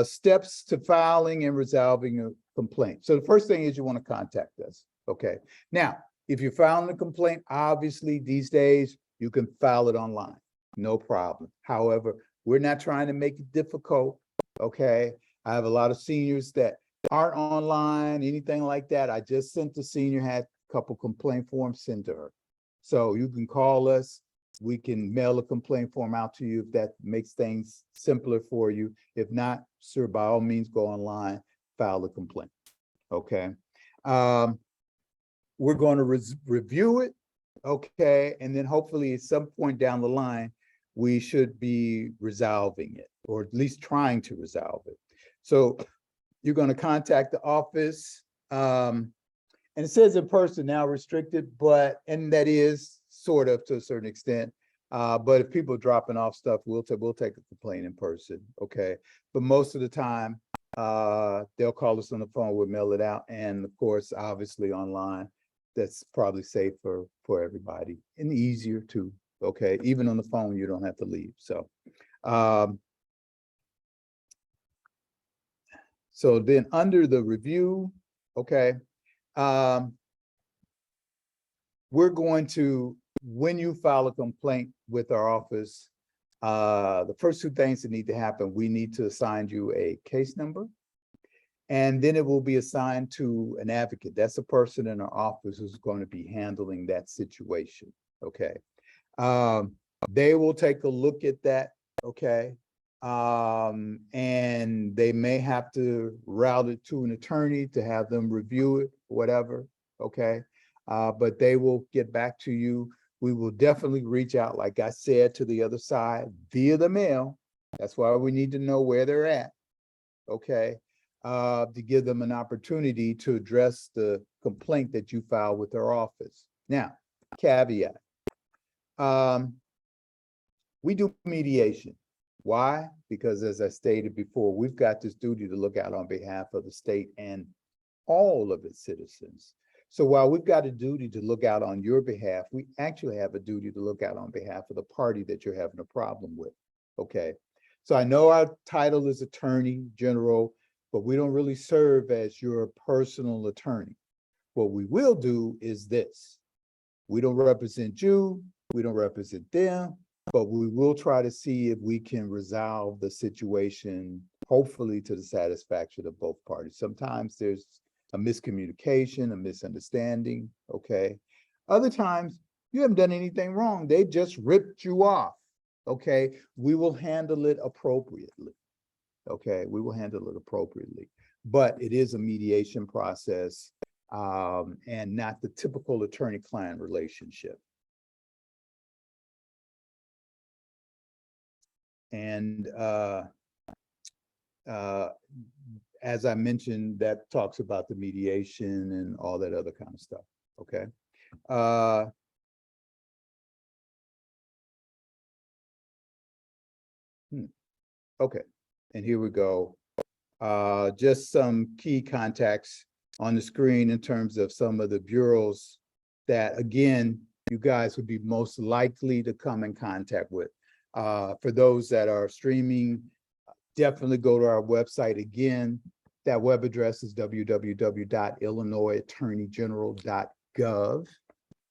B: Steps to filing and resolving a complaint. So the first thing is you want to contact us. Okay. Now, if you're filing a complaint, obviously these days you can file it online. No problem. However, we're not trying to make it difficult. Okay. I have a lot of seniors that aren't online, anything like that. I just sent the senior, had a couple complaint forms sent to her. So you can call us. We can mail a complaint form out to you if that makes things simpler for you. If not, sir, by all means, go online, file a complaint. Okay. We're going to review it. Okay. And then hopefully at some point down the line, we should be resolving it, or at least trying to resolve it. So you're going to contact the office. And it says in person now restricted, and that is sort of to a certain extent. But if people are dropping off stuff, we'll take a complaint in person. Okay. But most of the time, they'll call us on the phone, we'll mail it out. And of course, obviously online, that's probably safer for everybody and easier too. Okay. Even on the phone, you don't have to leave. So, so then under the review, okay. We're going to, when you file a complaint with our office, the first two things that need to happen, we need to assign you a case number, and then it will be assigned to an advocate. That's a person in our office who's going to be handling that situation. Okay. They will take a look at that. Okay. And they may have to route it to an attorney to have them review it, whatever. Okay. But they will get back to you. We will definitely reach out, like I said, to the other side via the mail. That's why we need to know where they're at. Okay. To give them an opportunity to address the complaint that you filed with our office. Now, caveat. We do mediation. Why? Because as I stated before, we've got this duty to look out on behalf of the state and all of its citizens. So while we've got a duty to look out on your behalf, we actually have a duty to look out on behalf of the party that you're having a problem with. Okay. So I know our title is Attorney General, but we don't really serve as your personal attorney. What we will do is this. We don't represent you. We don't represent them, but we will try to see if we can resolve the situation, hopefully to the satisfaction of both parties. Sometimes there's a miscommunication, a misunderstanding, okay? Other times, you haven't done anything wrong. They just ripped you off, okay? We will handle it appropriately, okay? We will handle it appropriately. But it is a mediation process and not the typical attorney-client relationship. And as I mentioned, that talks about the mediation and all that other kind of stuff. Okay. Okay. And here we go. Just some key contacts on the screen in terms of some of the bureaus that, again, you guys would be most likely to come in contact with. For those that are streaming, definitely go to our website again. That web address is www.illinoisattorneygeneral.gov.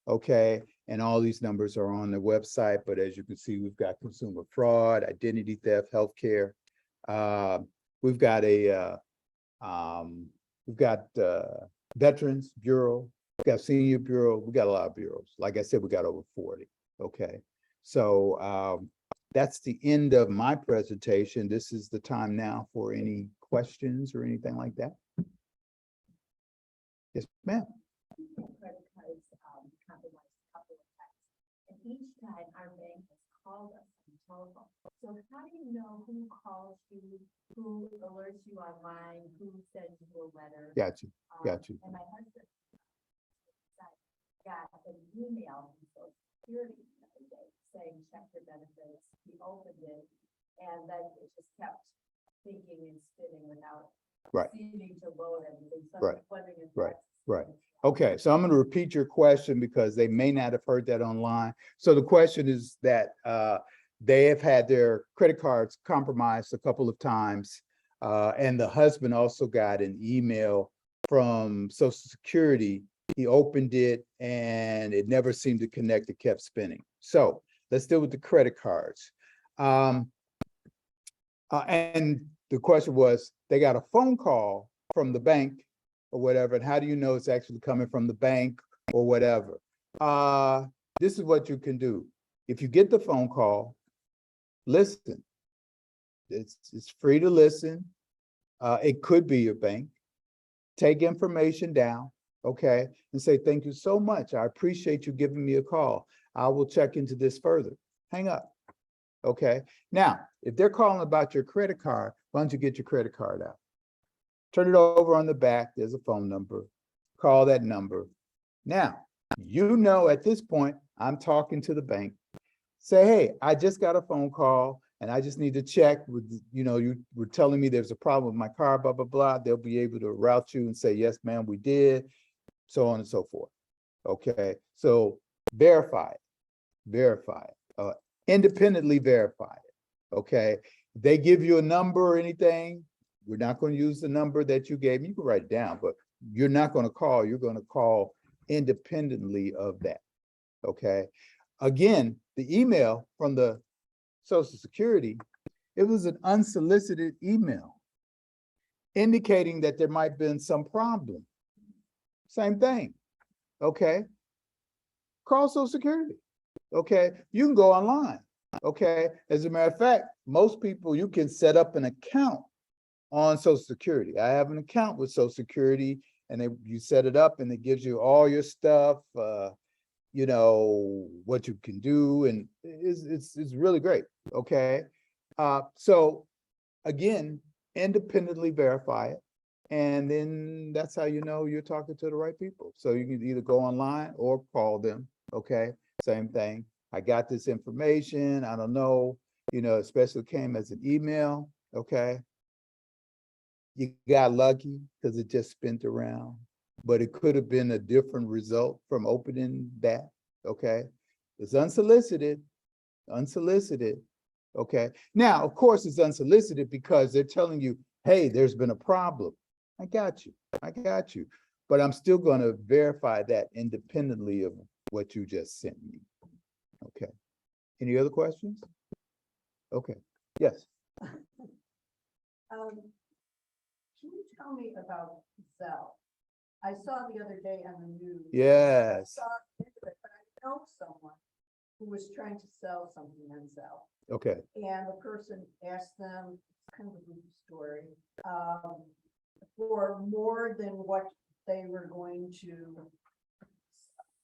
B: Okay, and all these numbers are on the website, but as you can see, we've got consumer fraud, identity theft, healthcare. We've got Veterans Bureau, we've got Senior Bureau, we got a lot of bureaus. Like I said, we got over 40. Okay, so that's the end of my presentation. This is the time now for any questions or anything like that. Yes, ma'am.
D: Credit cards compromised a couple of times. And each time our bank has called us and telephone. So how do you know who calls you, who alerts you online, who sends you a letter?
B: Got you, got you.
D: And my husband got an email from Social Security the other day saying, check your benefits. He opened it, and then it just kept thinking and spinning without
B: Right.
D: seeming to load anything. So
B: Right.
D: I'm wondering if
B: Right.
D: that's-
B: Right. Okay, so I'm going to repeat your question because they may not have heard that online. So the question is that they have had their credit cards compromised a couple of times. And the husband also got an email from Social Security. He opened it and it never seemed to connect. It kept spinning. So let's deal with the credit cards. And the question was, they got a phone call from the bank or whatever, and how do you know it's actually coming from the bank or whatever? This is what you can do. If you get the phone call, listen. It's free to listen. It could be your bank. Take information down, okay, and say, thank you so much. I appreciate you giving me a call. I will check into this further. Hang up, okay? Now, if they're calling about your credit card, why don't you get your credit card out? Turn it over on the back, there's a phone number, call that number. Now, you know at this point, I'm talking to the bank. Say, hey, I just got a phone call and I just need to check with, you were telling me there's a problem with my car, blah, blah, blah. They'll be able to route you and say, yes, ma'am, we did, so on and so forth. Okay, so verify it, independently verify it, okay? They give you a number or anything, we're not going to use the number that you gave me. You can write it down, but you're not going to call. You're going to call independently of that. Okay. Again, the email from the Social Security, it was an unsolicited email indicating that there might have been some problem. Same thing. Okay. Call Social Security. Okay. You can go online. Okay. As a matter of fact, most people, you can set up an account on Social Security. I have an account with Social Security, and you set it up and it gives you all your stuff, what you can do, and it's really great. Okay. So again, independently verify it. And then that's how you know you're talking to the right people. So you can either go online or call them. Okay. Same thing. I got this information. I don't know, especially came as an email. Okay. You got lucky because it just spent around, but it could have been a different result from opening that, okay? It's unsolicited. Okay? Now, of course, it's unsolicited because they're telling you, hey, there's been a problem. I got you, but I'm still gonna verify that independently of what you just sent me, okay? Any other questions? Okay, yes.
A: Can you tell me about Zelle? I saw the other day on the news.
B: Yes.
A: I saw it, but I know someone who was trying to sell something on Zelle.
B: Okay,
A: And the person asked them, kind of a good story, for more than what they were going to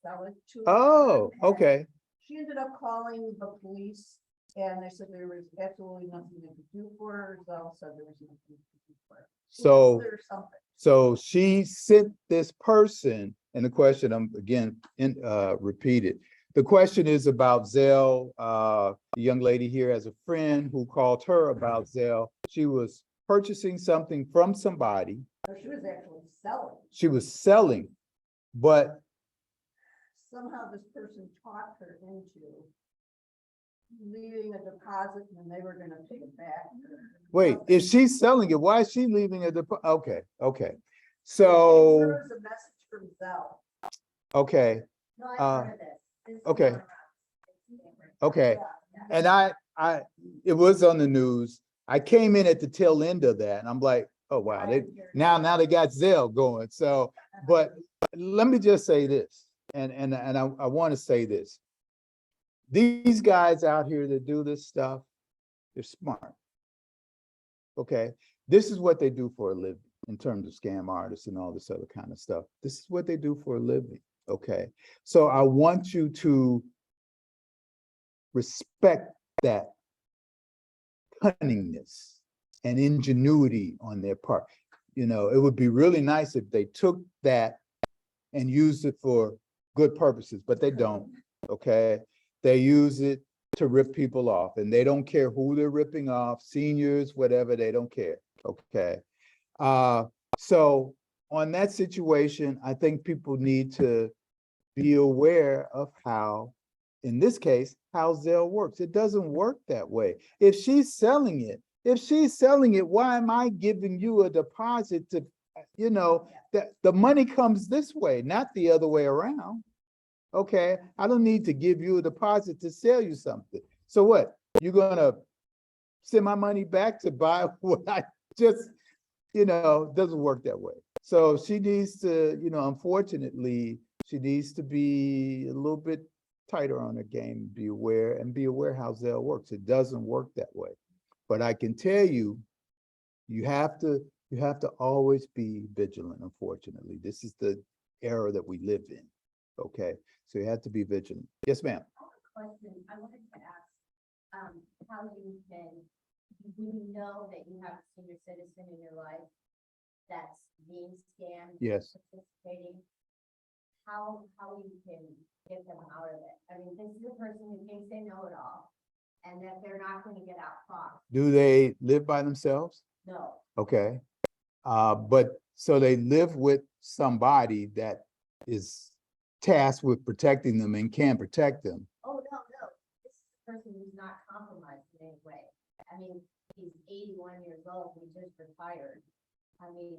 A: sell it to.
B: oh,
A: And
B: okay.
A: She ended up calling the police and they said there was absolutely nothing they could do for her. Zelle said there was nothing they could do for her.
B: So,
A: There's something.
B: so she sent this person, and the question, I'm again, repeated. The question is about Zelle. The young lady here has a friend who called her about Zelle. She was purchasing something from somebody.
A: Or she was actually selling.
B: She was selling, but
A: Somehow this person talked her into leaving a deposit and they were gonna pay it back.
B: wait, if she's selling it, why is she leaving a deposit? Okay.
A: There
B: So,
A: was a message from Zelle.
B: okay,
D: No, I've heard of this. This is
B: okay.
D: going around.
B: okay.
A: Yeah.
B: And it was on the news. I came in at the tail end of that and I'm like, oh, wow, now they got Zelle going. So, but let me just say this, and I want to say this. These guys out here that do this stuff, they're smart. Okay. This is what they do for a living in terms of scam artists and all this other kind of stuff. This is what they do for a living. Okay. So I want you to respect that cunningness and ingenuity on their part. You know, it would be really nice if they took that and used it for good purposes, but they don't, okay? They use it to rip people off, and they don't care who they're ripping off, seniors, whatever, they don't care, okay? So on that situation, I think people need to be aware of how, in this case, how Zelle works. It doesn't work that way. If she's selling it, why am I giving you a deposit to, you know, that the money comes this way, not the other way around. Okay, I don't need to give you a deposit to sell you something. So what? You're gonna send my money back to buy what I just, you know, doesn't work that way. So she needs to, you know, unfortunately, she needs to be a little bit tighter on her game, be aware how Zelle works. It doesn't work that way. But I can tell you, you have to always be vigilant, unfortunately. This is the era that we live in. Okay, so you have to be vigilant. Yes, ma'am.
D: Question, I wanted to ask, how you can, when you know that you have a senior citizen in your life that's being scammed.
B: Yes.
D: Participating, how you can get them out of it. I mean, this is a person who thinks they know it all, and that they're not gonna get out fast.
B: Do they live by themselves?
D: No,
B: Okay. But so they live with somebody that is tasked with protecting them and can protect them.
D: oh, no, this is a person who's not compromised in any way. I mean, he's 81 years old, he just retired. I mean,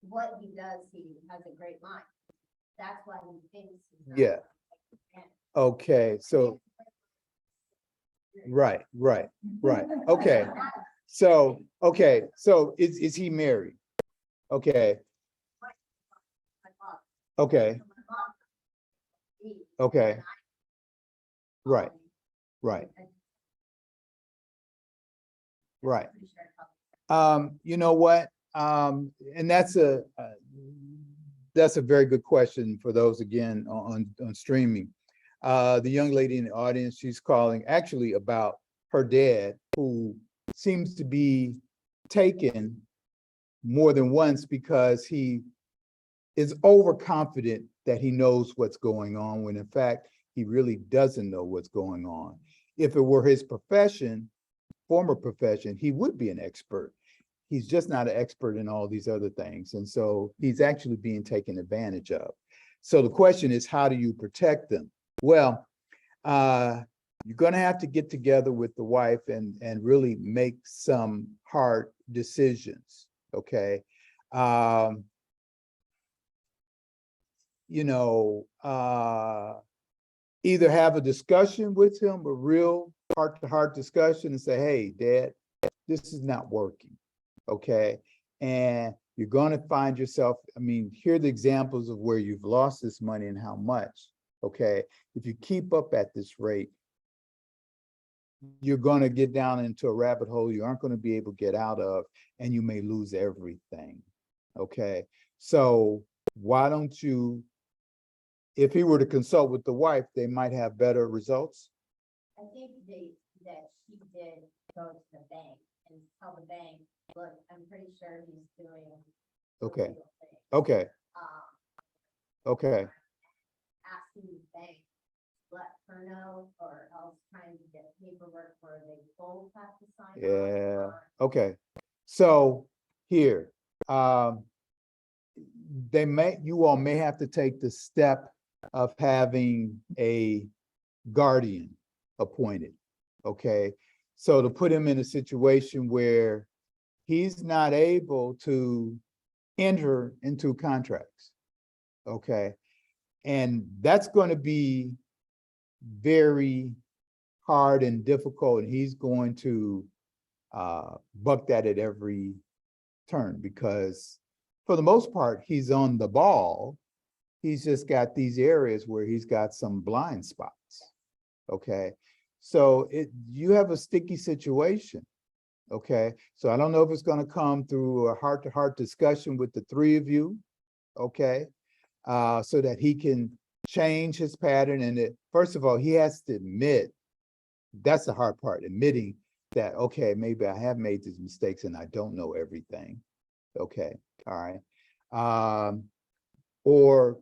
D: what he does, he has a great mind. That's why he thinks he's not.
B: Yeah. Okay, so, right. Okay. So, is he married? Okay, okay, okay, right, right. You know what? And that's a very good question for those, again, on streaming. The young lady in the audience, she's calling actually about her dad, who seems to be taken more than once because he is overconfident that he knows what's going on, when in fact, he really doesn't know what's going on. If it were his profession, former profession, he would be an expert. He's just not an expert in all these other things. And so he's actually being taken advantage of. So the question is, how do you protect them? Well, you're going to have to get together with the wife and really make some hard decisions. Okay. You know, either have a discussion with him, a real heart-to-heart discussion, and say, hey, Dad, this is not working. Okay. And you're going to find yourself, I mean, here are the examples of where you've lost this money and how much. Okay. If you keep up at this rate, you're going to get down into a rabbit hole you aren't going to be able to get out of, and you may lose everything. Okay. So why don't you, if he were to consult with the wife, they might have better results.
D: I think that she did go to the bank and tell the bank, look, I'm pretty sure he's doing. the
B: Okay.
D: legal thing."
B: Okay. Okay.
D: Asking the bank, to let her know, or else trying to get paperwork where they both have to sign. off
B: Yeah.
D: on-
B: Okay. So here, you all may have to take the step of having a guardian appointed. Okay. So to put him in a situation where he's not able to enter into contracts. Okay. And that's going to be very hard and difficult, and he's going to buck that at every turn, because for the most part, he's on the ball. He's just got these areas where he's got some blind spots. Okay. So you have a sticky situation. Okay. So I don't know if it's going to come through a heart-to-heart discussion with the three of you. Okay. So that he can change his pattern. And first of all, he has to admit, that's the hard part, admitting that, okay, maybe I have made these mistakes and I don't know everything. Okay, all right. Or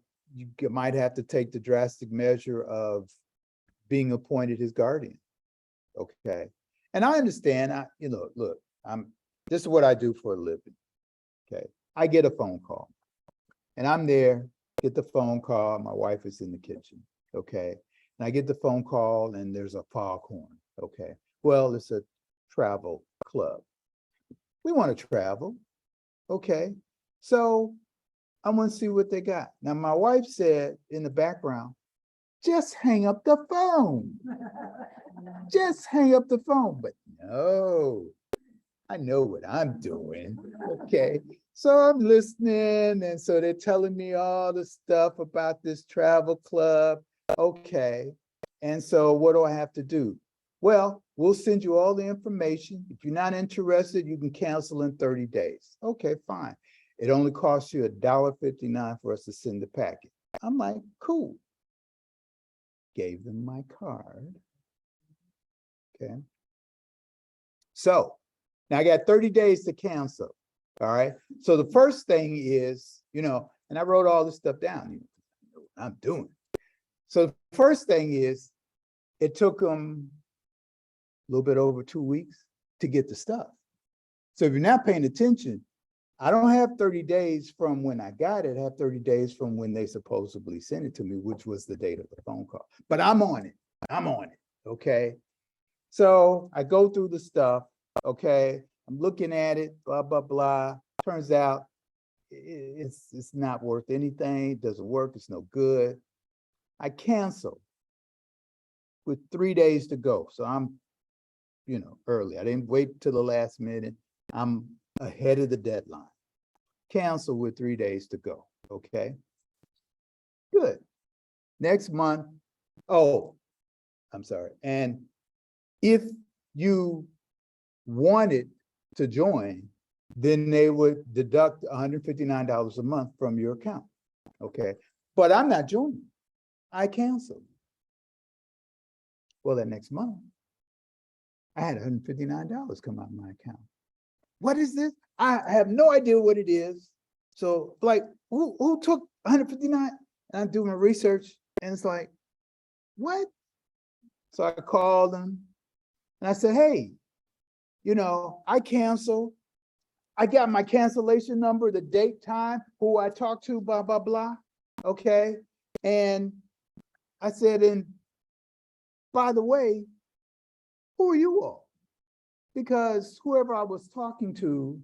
B: might have to take the drastic measure of being appointed his guardian. Okay, and I understand, look, this is what I do for a living. Okay, I get a phone call and I'm there, get the phone call, my wife is in the kitchen, okay? And I get the phone call and there's a foghorn, okay? Well, it's a travel club. We want to travel, okay? So I want to see what they got. Now, my wife said in the background, just hang up the phone. Just hang up the phone. But no, I know what I'm doing. Okay. So I'm listening. And so they're telling me all the stuff about this travel club. Okay. And so what do I have to do? Well, we'll send you all the information. If you're not interested, you can cancel in 30 days. Okay, fine. It only costs you $1.59 for us to send the packet. I'm like, cool. Gave them my card. Okay. So now I got 30 days to cancel. All right. So the first thing is, and I wrote all this stuff down. You know what I'm doing. So the first thing is, it took them a little bit over 2 weeks to get the stuff. So if you're not paying attention, I don't have 30 days from when I got it. I have 30 days from when they supposedly sent it to me, which was the date of the phone call. But I'm on it. I'm on it. Okay. So I go through the stuff. Okay. I'm looking at it, blah, blah, blah. Turns out it's not worth anything. It doesn't work. It's no good. I cancel with 3 days to go. So I'm, early. I didn't wait till the last minute. I'm ahead of the deadline. Cancel with 3 days to go. Okay. Good. Next month. Oh, I'm sorry. And if you wanted to join, then they would deduct $159 a month from your account. Okay. But I'm not joining. I canceled. Well, that next month, I had $159 come out of my account. What is this? I have no idea what it is. So like, who took 159? And I do my research and it's like, what? So I called them and I said, hey, I canceled. I got my cancellation number, the date, time, who I talked to, blah, blah, blah. Okay. And I said, and by the way, who are you all? Because whoever I was talking to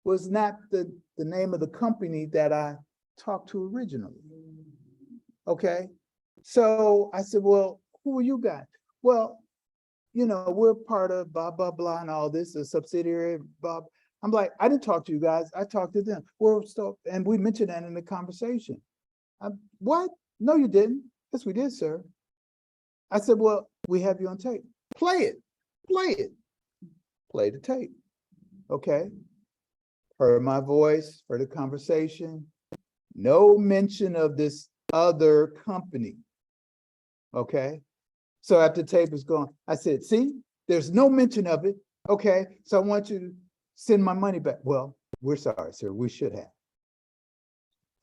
B: was not the name of the company that I talked to originally. Okay. So I said, well, who are you guys? Well, we're part of blah, blah, blah, and all this, a subsidiary, blah. I'm like, I didn't talk to you guys. I talked to them. And we mentioned that in the conversation. What? No, you didn't. Yes, we did, sir. I said, well, we have you on tape. Play it. Play it. Play the tape. Okay. Heard my voice, heard the conversation. No mention of this other company. Okay. So after the tape is gone, I said, see, there's no mention of it. Okay. So I want you to send my money back. Well, we're sorry, sir. We should have.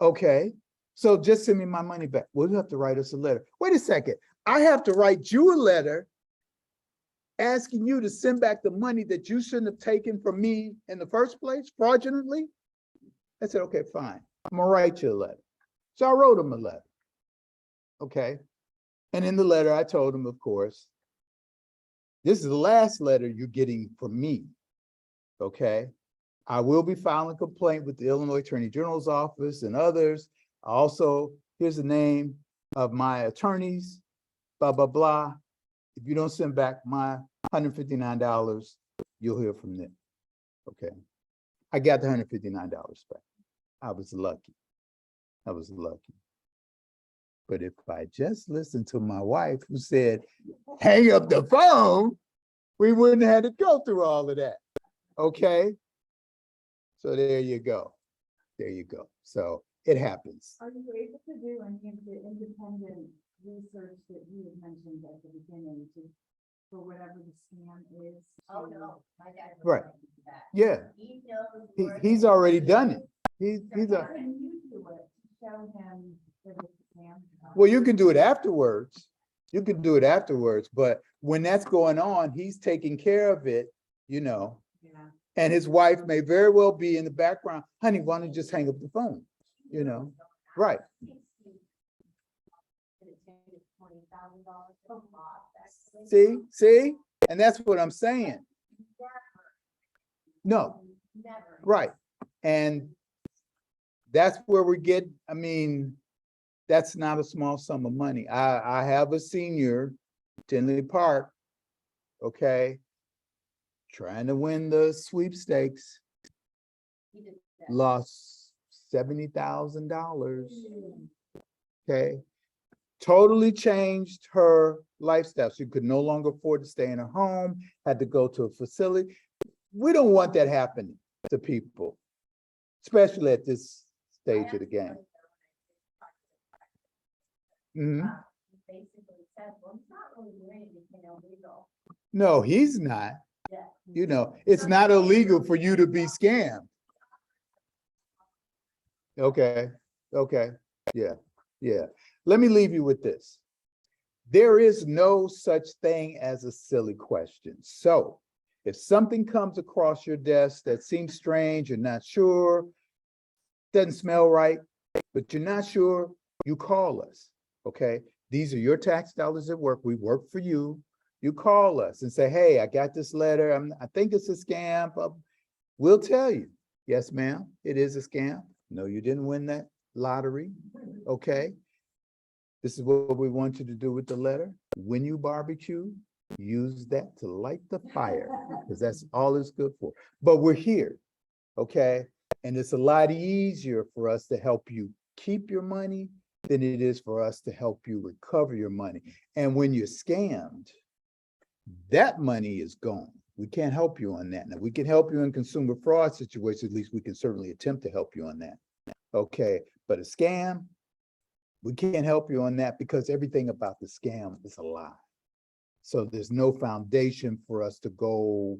B: Okay. So just send me my money back. Well, you have to write us a letter. Wait a second. I have to write you a letter asking you to send back the money that you shouldn't have taken from me in the first place, fraudulently? I said, okay, fine. I'm gonna write you a letter. So I wrote him a letter. Okay. And in the letter, I told him, of course, this is the last letter you're getting from me. Okay. I will be filing a complaint with the Illinois Attorney General's office and others. Also, here's the name of my attorneys, blah, blah, blah. If you don't send back my $159, you'll hear from them. Okay. I got the $159 back. I was lucky. I was lucky. But if I just listened to my wife who said, hang up the phone, we wouldn't have had to go through all of that. Okay. So there you go. There you go. So it happens.
E: Are you able to do any of the independent research that you had mentioned at the beginning to for whatever the scam is.
D: Oh,
E: to-
D: no, my dad. was
B: Right.
D: like that.
B: Yeah,
D: He knows.
B: he's already done it. He's
E: How
B: a,
E: can you do it to show him that it's a scam?
B: well, you can do it afterwards. You can do it afterwards, but when that's going on, he's taking care of it, you know.
E: Yeah.
B: And his wife may very well be in the background, honey, why don't you just hang up the phone? You know, right, see, and that's what I'm saying. No,
D: Never.
B: right, and that's where we get, I mean, that's not a small sum of money. I have a senior, Tinley Park, okay, trying to win the sweepstakes,
D: He did that.
B: lost $70,000. Okay. Totally changed her lifestyle. She could no longer afford to stay in her home, had to go to a facility. We don't want that happening to people, especially at this stage of the game. Mhm.
D: He basically said, well, he's not really doing anything illegal.
B: No, he's not.
D: Yeah.
B: You know, it's not illegal for you to be scammed. Okay, okay, yeah, yeah. Let me leave you with this. There is no such thing as a silly question. So if something comes across your desk that seems strange, you're not sure, doesn't smell right, but you're not sure, you call us, okay? These are your tax dollars at work. We work for you. You call us and say, hey, I got this letter. I think it's a scam. We'll tell you, yes, ma'am, it is a scam. No, you didn't win that lottery, okay? This is what we want you to do with the letter. When you barbecue, use that to light the fire, because that's all it's good for. But we're here, okay? And it's a lot easier for us to help you keep your money than it is for us to help you recover your money. And when you're scammed, that money is gone. We can't help you on that. Now, we can help you in consumer fraud situations. At least we can certainly attempt to help you on that. Okay, but a scam, we can't help you on that because everything about the scam is a lie. So there's no foundation for us to go,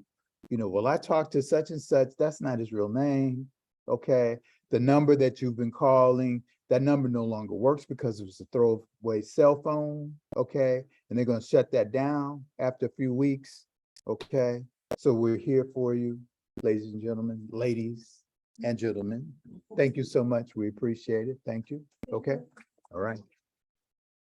B: you know, well, I talked to such and such, that's not his real name. Okay, the number that you've been calling, that number no longer works because it was a throwaway cell phone. Okay, and they're going to shut that down after a few weeks. Okay, so we're here for you, ladies and gentlemen, ladies and gentlemen. Thank you so much. We appreciate it. Thank you. Okay, all right.